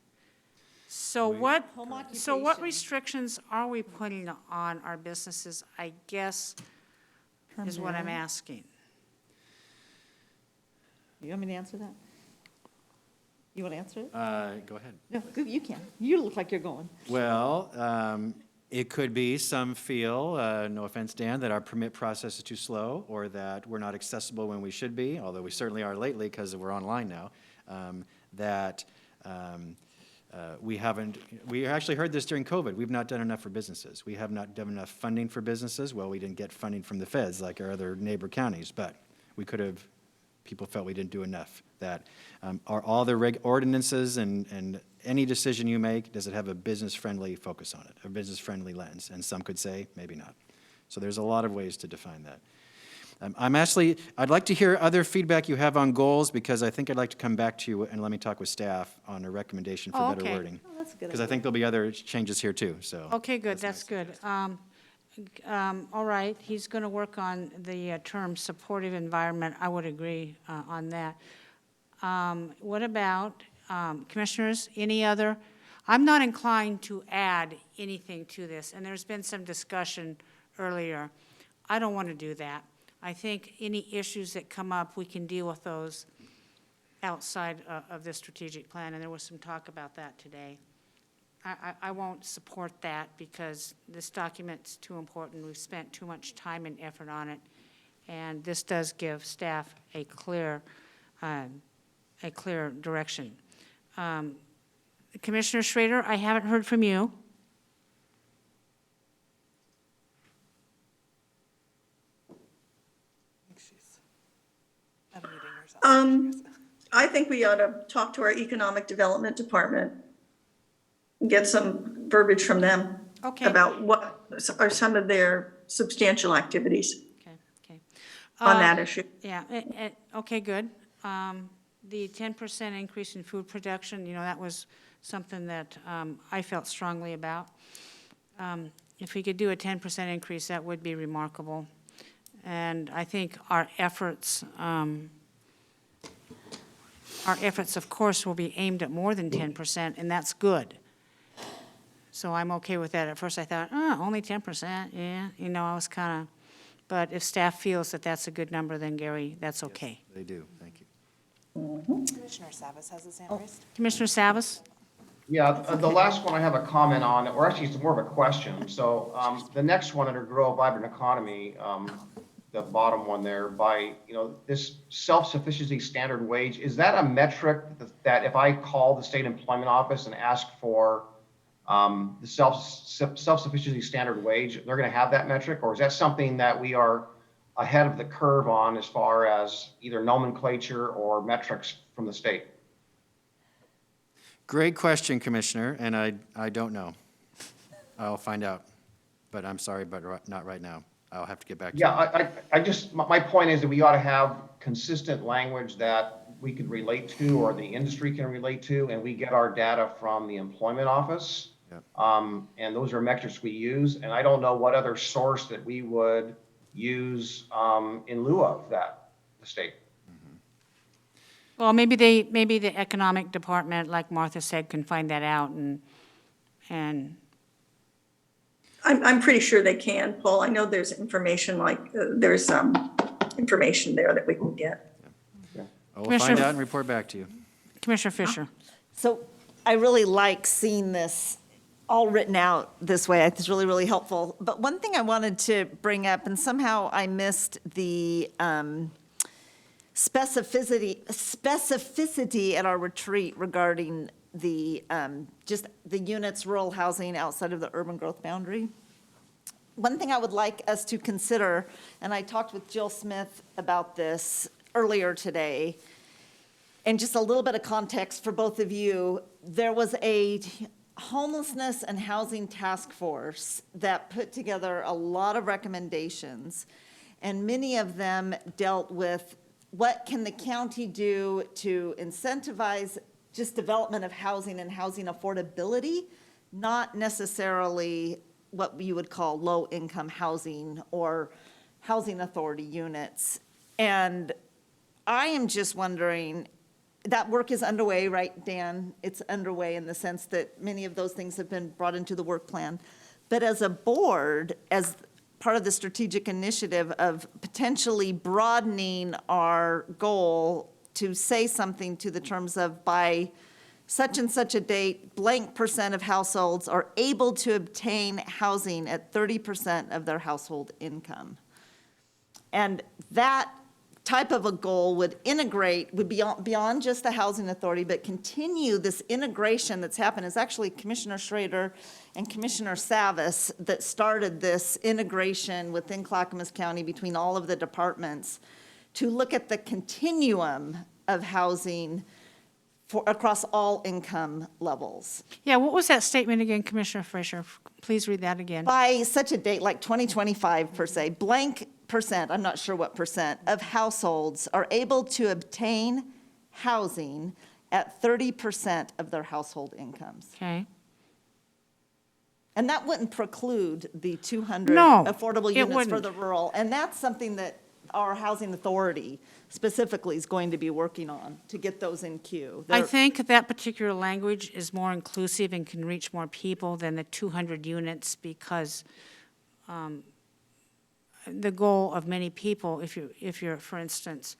So what restrictions are we putting on our businesses, I guess, is what I'm asking. You want me to answer that? You want to answer it? Go ahead. No, you can. You look like you're going. Well, it could be some feel, no offense, Dan, that our permit process is too slow or that we're not accessible when we should be, although we certainly are lately because we're online now, we actually heard this during COVID. We've not done enough for businesses. We have not done enough funding for businesses. Well, we didn't get funding from the feds like our other neighbor counties, but we could have, people felt we didn't do enough. That are all the ordinances and any decision you make, does it have a business-friendly focus on it, a business-friendly lens? And some could say, maybe not. So there's a lot of ways to define that. I'd like to hear other feedback you have on goals, because I think I'd like to come back to you and let me talk with staff on a recommendation for better wording. Oh, that's a good Because I think there'll be other changes here too, so. Okay, good, that's good. All right, he's going to work on the term supportive environment. I would agree on that. What about, commissioners, any other? I'm not inclined to add anything to this, and there's been some discussion earlier I don't want to do that. I think any issues that come up, we can deal with those outside of this strategic plan, and there was some talk about that today. I won't support that because this document's too important. We've spent too much time and effort on it, and this does give staff a clear direction. Commissioner Schrader, I haven't heard from you. She's unmuting herself. I think we ought to talk to our Economic Development Department, and get some verbiage from them Okay. about what are some of their substantial activities Okay. on that issue. Yeah, okay, good. The 10% increase in food production, that was something that I felt strongly about. If we could do a 10% increase, that would be remarkable. And I think our efforts, of course, will be aimed at more than 10%, and that's good. So I'm okay with that. At first I thought, only 10%, yeah. I was kind of, but if staff feels that that's a good number, then Gary, that's okay. They do, thank you. Commissioner Savas has his hand raised. Commissioner Savas? Yeah, the last one I have a comment on, or actually it's more of a question. So the next one under Grow a Vibrant Economy, the bottom one there, by, this self-sufficiency standard wage, is that a metric that if I call the state employment office and ask for the self-sufficiency standard wage, they're going to have that metric? Or is that something that we are ahead of the curve on as far as either nomenclature or metrics from the state? Great question, Commissioner, and I don't know. I'll find out, but I'm sorry, but not right now. I'll have to get back to you. Yeah, I just, my point is that we ought to have consistent language that we can relate to, or the industry can relate to, and we get our data from the employment office. Yep. And those are metrics we use, and I don't know what other source that we would use in lieu of that, the state. Well, maybe the economic department, like Martha said, can find that out and I'm pretty sure they can, Paul. I know there's information there's some information there that we can get. I will Commissioner- find out and report back to you. Commissioner Fisher. So I really like seeing this all written out this way. It's really, really helpful. But one thing I wanted to bring up, and somehow I missed the specificity at our retreat regarding the just the units, rural housing outside of the urban growth boundary. One thing I would like us to consider, and I talked with Jill Smith about this earlier today, and just a little bit of context for both of you, there was a homelessness and housing task force that put together a lot of recommendations, and many of them dealt with what can the county do to incentivize just development of housing and housing affordability, not necessarily what you would call low-income housing or housing authority units. And I am just wondering, that work is underway, right, Dan? It's underway in the sense that many of those things have been brought into the work plan. But as a board, as part of the strategic initiative of potentially broadening our goal to say something to the terms of by such and such a date, blank % of households are able to obtain housing at 30% of their household income. And that type of a goal would be beyond just the housing authority, but continue this integration that's happened. It's actually Commissioner Schrader and Commissioner Savas that started this integration within Clackamas County between all of the departments to look at the continuum of housing across all income levels. Yeah, what was that statement again, Commissioner Fisher? Please read that again. By such a date, like 2025 per se, blank %, I'm not sure what %, of households are able to obtain housing at 30% of their household incomes. Okay. And that wouldn't preclude the 200 No, affordable it units for wouldn't. the rural. And that's something that our housing authority specifically is going to be working on to get those in queue. I think that particular language is more inclusive and can reach more people than the 200 units because the goal of many people, if you're, for instance,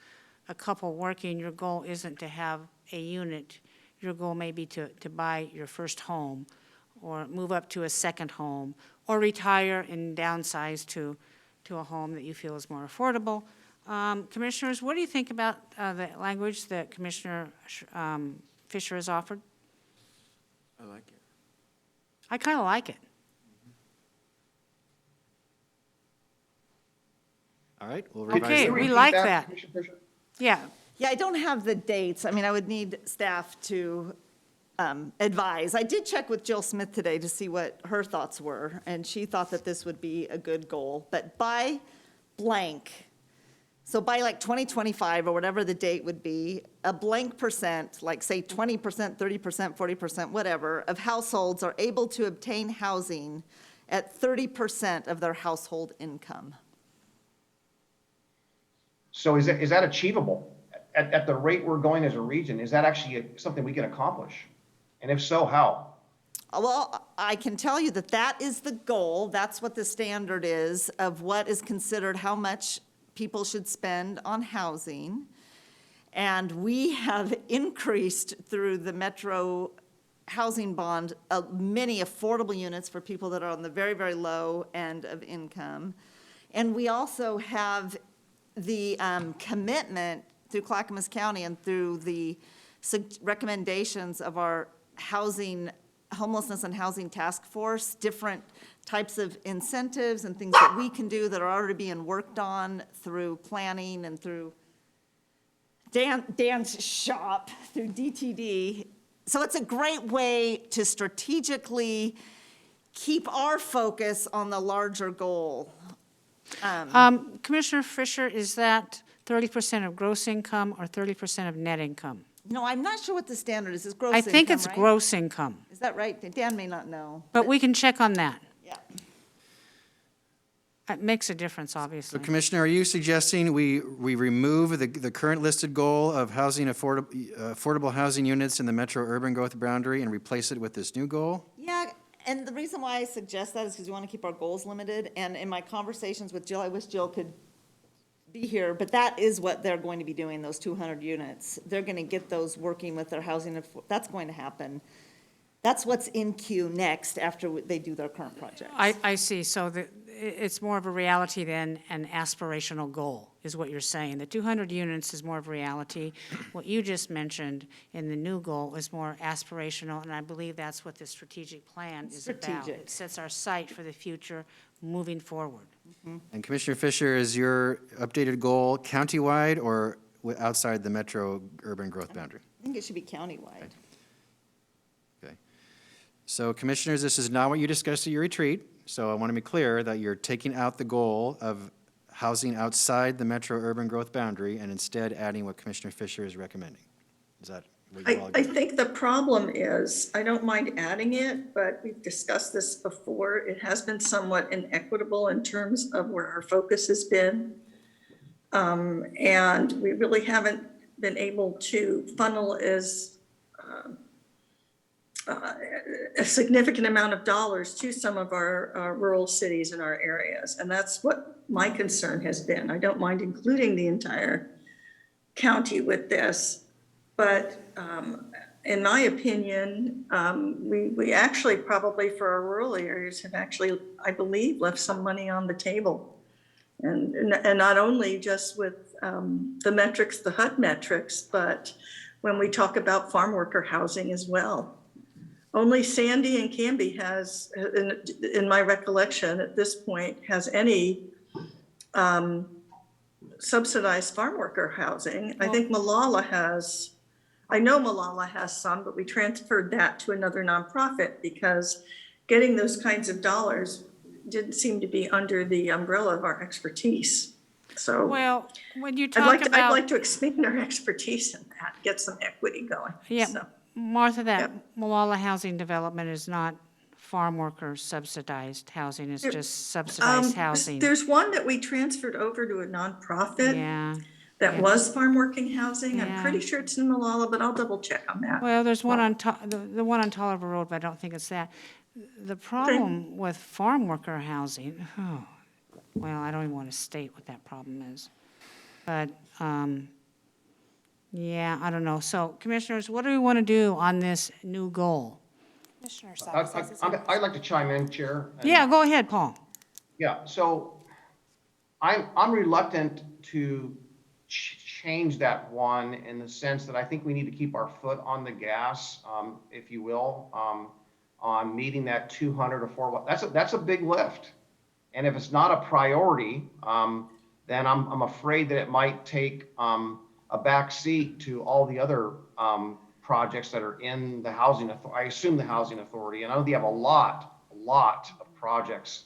a couple working, your goal isn't to have a unit. Your goal may be to buy your first home, or move up to a second home, or retire and downsize to a home that you feel is more affordable. Commissioners, what do you think about the language that Commissioner Fisher has offered? I like it. I kind of like it. All right, we'll revise Okay, that. we Repeat like that, that. Commissioner Fisher? Yeah, Yeah, I don't have the dates. I mean, I would need staff to advise. I did check with Jill Smith today to see what her thoughts were, and she thought that this would be a good goal. But by blank, so by like 2025 or whatever the date would be, a blank percent, like say 20%, 30%, 40%, whatever, of households are able to obtain housing at 30% of their household income. So is that achievable? At the rate we're going as a region, is that actually something we can accomplish? And if so, how? Well, I can tell you that that is the goal. That's what the standard is of what is considered how much people should spend on housing. And we have increased through the Metro Housing Bond many affordable units for people that are on the very, very low end of income. And we also have the commitment through Clackamas County and through the recommendations of our homelessness and housing task force, different types of incentives and things that we can do that are already being worked on through planning and through Dan's shop, through DTD. So it's a great way to strategically keep our focus on the larger goal. Commissioner Fisher, is that 30% of gross income or 30% of net income? No, I'm not sure what the standard is. It's gross I income, think it's right? gross income, Is that right? Dan may not know. but we can check on that. Yeah. It makes a difference, So obviously. Commissioner, are you suggesting we remove the current listed goal of housing affordable housing units in the metro urban growth boundary and replace it with this new goal? Yeah, and the reason why I suggest that is because we want to keep our goals limited. And in my conversations with Jill, I wish Jill could be here, but that is what they're going to be doing, those 200 units. They're going to get those working with their housing. That's going to happen. That's what's in queue next after they do their current projects. I see, so it's more of a reality than an aspirational goal, is what you're saying. The 200 units is more of a reality. What you just mentioned in the new goal is more aspirational, and I believe that's what the strategic plan is about. Strategic. It sets our sight for the future moving forward. And Commissioner Fisher, is your updated goal countywide or outside the metro urban growth boundary? I think it should be countywide. Okay. So Commissioners, this is not what you discussed at your retreat, so I want to be clear that you're taking out the goal of housing outside the metro urban growth boundary and instead adding what Commissioner Fisher is recommending. Is that what you all I agree? think the problem is, I don't mind adding it, but we've discussed this before. It has been somewhat inequitable in terms of where our focus has been. And we really haven't been able to funnel a significant amount of dollars to some of our rural cities in our areas. And that's what my concern has been. I don't mind including the entire county with this. But in my opinion, we actually probably for our rural areas have actually, I believe, left some money on the table. And not only just with the metrics, the HUD metrics, but when we talk about farm worker housing as well. Only Sandy and Canby has, in my recollection at this point, has any subsidized farm worker housing. I think Malala has. I know Malala has some, but we transferred that to another nonprofit because getting those kinds of dollars didn't seem to be under the umbrella of our expertise. So Well, when you I'd talk like about, to expand our expertise in that, get some equity going. yeah, So, Martha, that Malala Housing Development is not farm worker subsidized housing, it's just subsidized housing. There's one that we transferred over to a nonprofit Yeah, that yeah. was farm working housing. I'm Yeah. pretty sure it's in Malala, but I'll double check on that. well, there's one on, the one on Tolliver Road, but I don't think it's that. The problem with farm worker housing, well, I don't even want to state what that problem is. But, yeah, I don't know. So Commissioners, what do we want to do on this new goal? Commissioner Savas has his hand raised. I'd like to chime in, Chair. and- Yeah, go ahead, Paul. Yeah, so I'm reluctant to change that one in the sense that I think we need to keep our foot on the gas, if you will, on meeting that 200 affordable. That's a big lift. And if it's not a priority, then I'm afraid that it might take a back seat to all the other projects that are in the housing authority. I assume the housing authority, and I know they have a lot of projects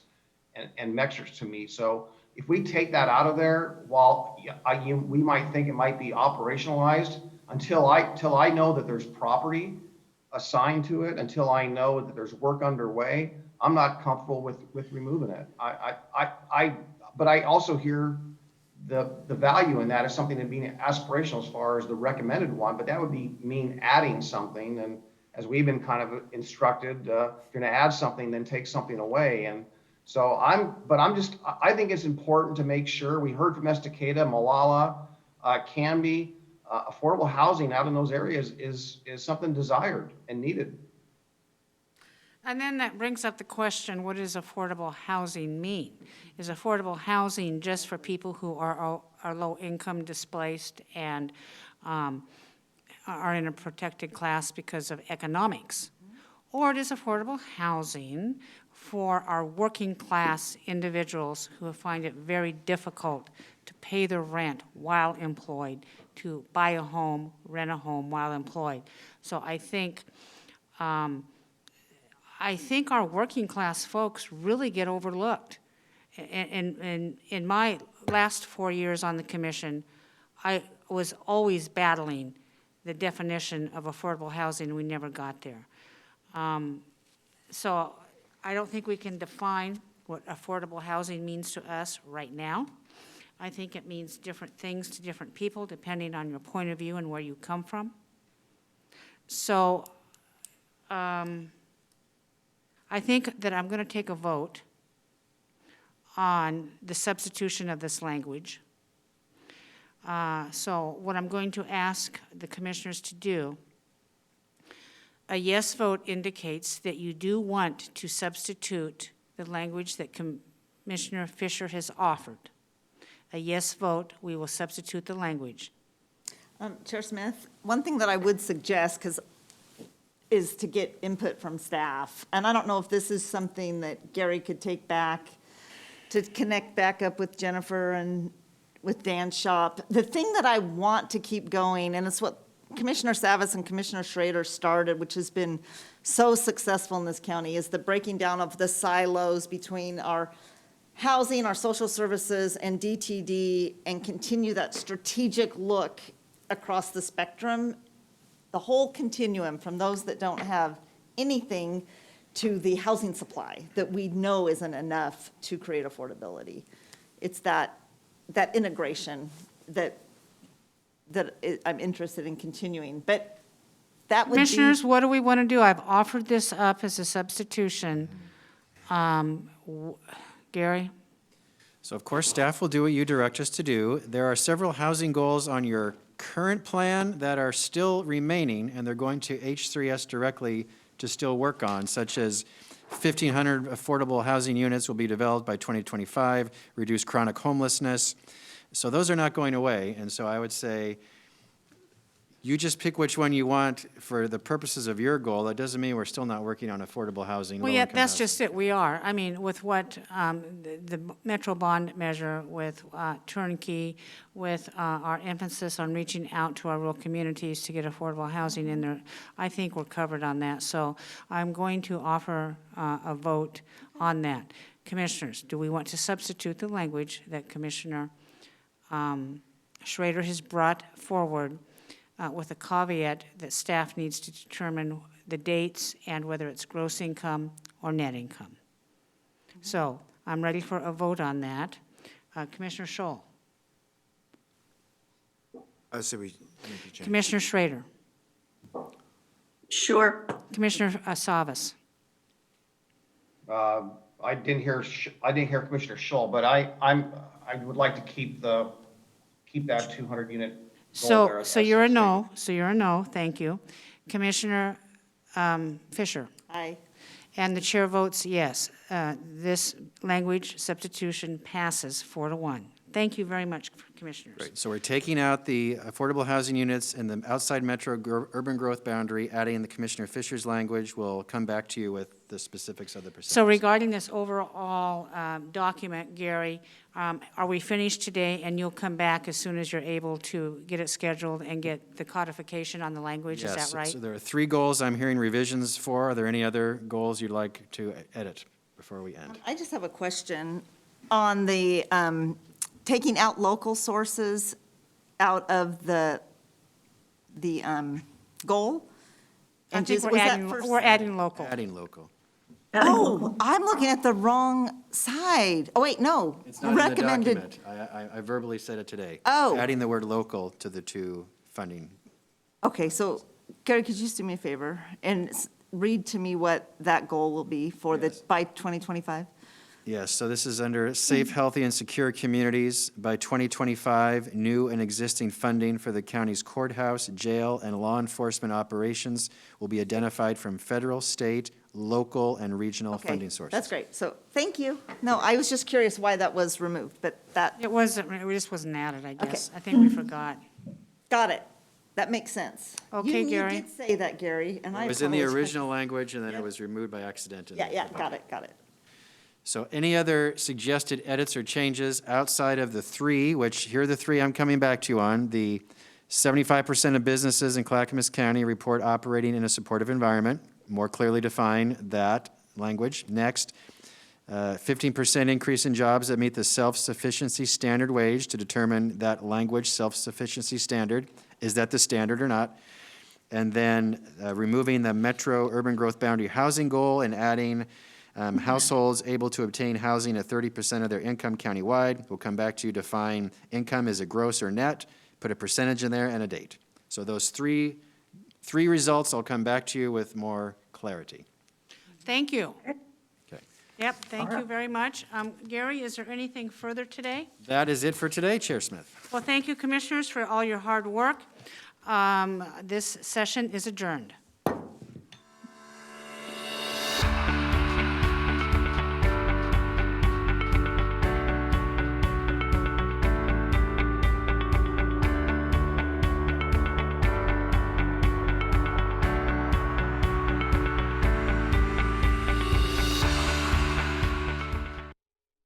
and metrics to meet. So if we take that out of there, while we might think it might be operationalized, until I know that there's property assigned to it, until I know that there's work underway, I'm not comfortable with removing it. But I also hear the value in that is something that being aspirational as far as the recommended one, but that would mean adding something. And as we've been kind of instructed, if you're going to add something, then take something away. And so I think it's important to make sure we heard from Estacada, Malala, Canby, affordable housing out in those areas is something desired and needed. And then that brings up the question, what does affordable housing mean? Is affordable housing just for people who are low-income displaced and are in a protected class because of economics? Or is affordable housing for our working-class individuals who find it very difficult to pay their rent while employed, to buy a home, rent a home while employed? So I think our working class folks really get overlooked. And in my last 4 years on the commission, I was always battling the definition of affordable housing. We never got there. So I don't think we can define what affordable housing means to us right now. I think it means different things to different people depending on your point of view and where you come from. So I think that I'm going to take a vote on the substitution of this language. So what I'm going to ask the commissioners to do, a yes vote indicates that you do want to substitute the language that Commissioner Fisher has offered. A yes vote, we will substitute the language. Chair Smith, one thing that I would suggest, is to get input from staff. And I don't know if this is something that Gary could take back to connect back up with Jennifer and with Dan's shop. The thing that I want to keep going, and it's what Commissioner Savas and Commissioner Schrader started, which has been so successful in this county, is the breaking down of the silos between our housing, our social services, and DTD, and continue that strategic look across the spectrum, the whole continuum from those that don't have anything to the housing supply that we know isn't enough to create affordability. It's that integration that I'm interested in continuing. But that would be. Commissioners, what do we want to do? I've offered this up as a substitution. Gary? So of course, staff will do what you direct us to do. There are several housing goals on your current plan that are still remaining, and they're going to H3S directly to still work on, such as 1,500 affordable housing units will be developed by 2025, reduce chronic homelessness. So those are not going away, and so I would say you just pick which one you want for the purposes of your goal. That doesn't mean we're still not working on affordable housing. Well, yeah, low-income that's housing. just it. We are. I mean, with what the Metro Bond measure, with turnkey, with our emphasis on reaching out to our rural communities to get affordable housing in there, I think we're covered on that. So I'm going to offer a vote on that. Commissioners, do we want to substitute the language that Commissioner Schrader has brought forward with a caveat that staff needs to determine the dates and whether it's gross income or net income? So I'm ready for a vote on that. Commissioner Scholl. I say we make a change. Commissioner Schrader. Sure. Commissioner Savas. I didn't hear Commissioner Schull, but I would like to keep that 200 unit goal there. So you're a no, so you're a no, thank you. Commissioner Fisher? Aye. And the chair votes yes. This language substitution passes 4-1. Thank you very much, Commissioners. Great. So we're taking out the affordable housing units and the outside metro urban growth boundary, adding the Commissioner Fisher's language. We'll come back to you with the specifics of the percentages. So regarding this overall document, Gary, are we finished today, and you'll come back as soon as you're able to get it scheduled and get the codification on the language, is Yes, that right? so there are 3 goals I'm hearing revisions for. Are there any other goals you'd like to edit before we end? I just have a question on the, taking out local sources out of the goal? I And think just, was that we're adding local. Adding local. Oh, I'm looking at the wrong side. Oh, wait, no. It's not in the Recommended. document. I verbally said it today. Oh. Adding the word local to the 2 funding. Okay, so Gary, could you just do me a favor and read to me what that goal will be for Yes. by 2025? Yes, so this is under safe, healthy, and secure communities. By 2025, new and existing funding for the county's courthouse, jail, and law enforcement operations will be identified from federal, state, local, and regional Okay, funding sources. that's great. So, thank you. No, I was just curious why that was removed, but that, It wasn't, it just wasn't added, I guess. Okay. I think we forgot. got it. That makes sense. Okay, Gary. You did say that, Gary, and I It was in the apologize. original language, and then it Yep. was removed by accident. Yeah, got it. So any other suggested edits or changes outside of the 3, which here are the 3 I'm coming back to you on, the 75% of businesses in Clackamas County report operating in a supportive environment, more clearly define that language. Next, 15% increase in jobs that meet the self-sufficiency standard wage to determine that language self-sufficiency standard. Is that the standard or not? And then removing the metro urban growth boundary housing goal and adding households able to obtain housing at 30% of their income countywide. We'll come back to you, define income as a gross or net, put a percentage in there and a date. So those three results, I'll come back to you with more clarity. Thank you. Okay. Yep, thank you very much. Gary, is there anything further today? That is it for today, Chair Smith. Well, thank you, Commissioners, for all your hard work. This session is adjourned.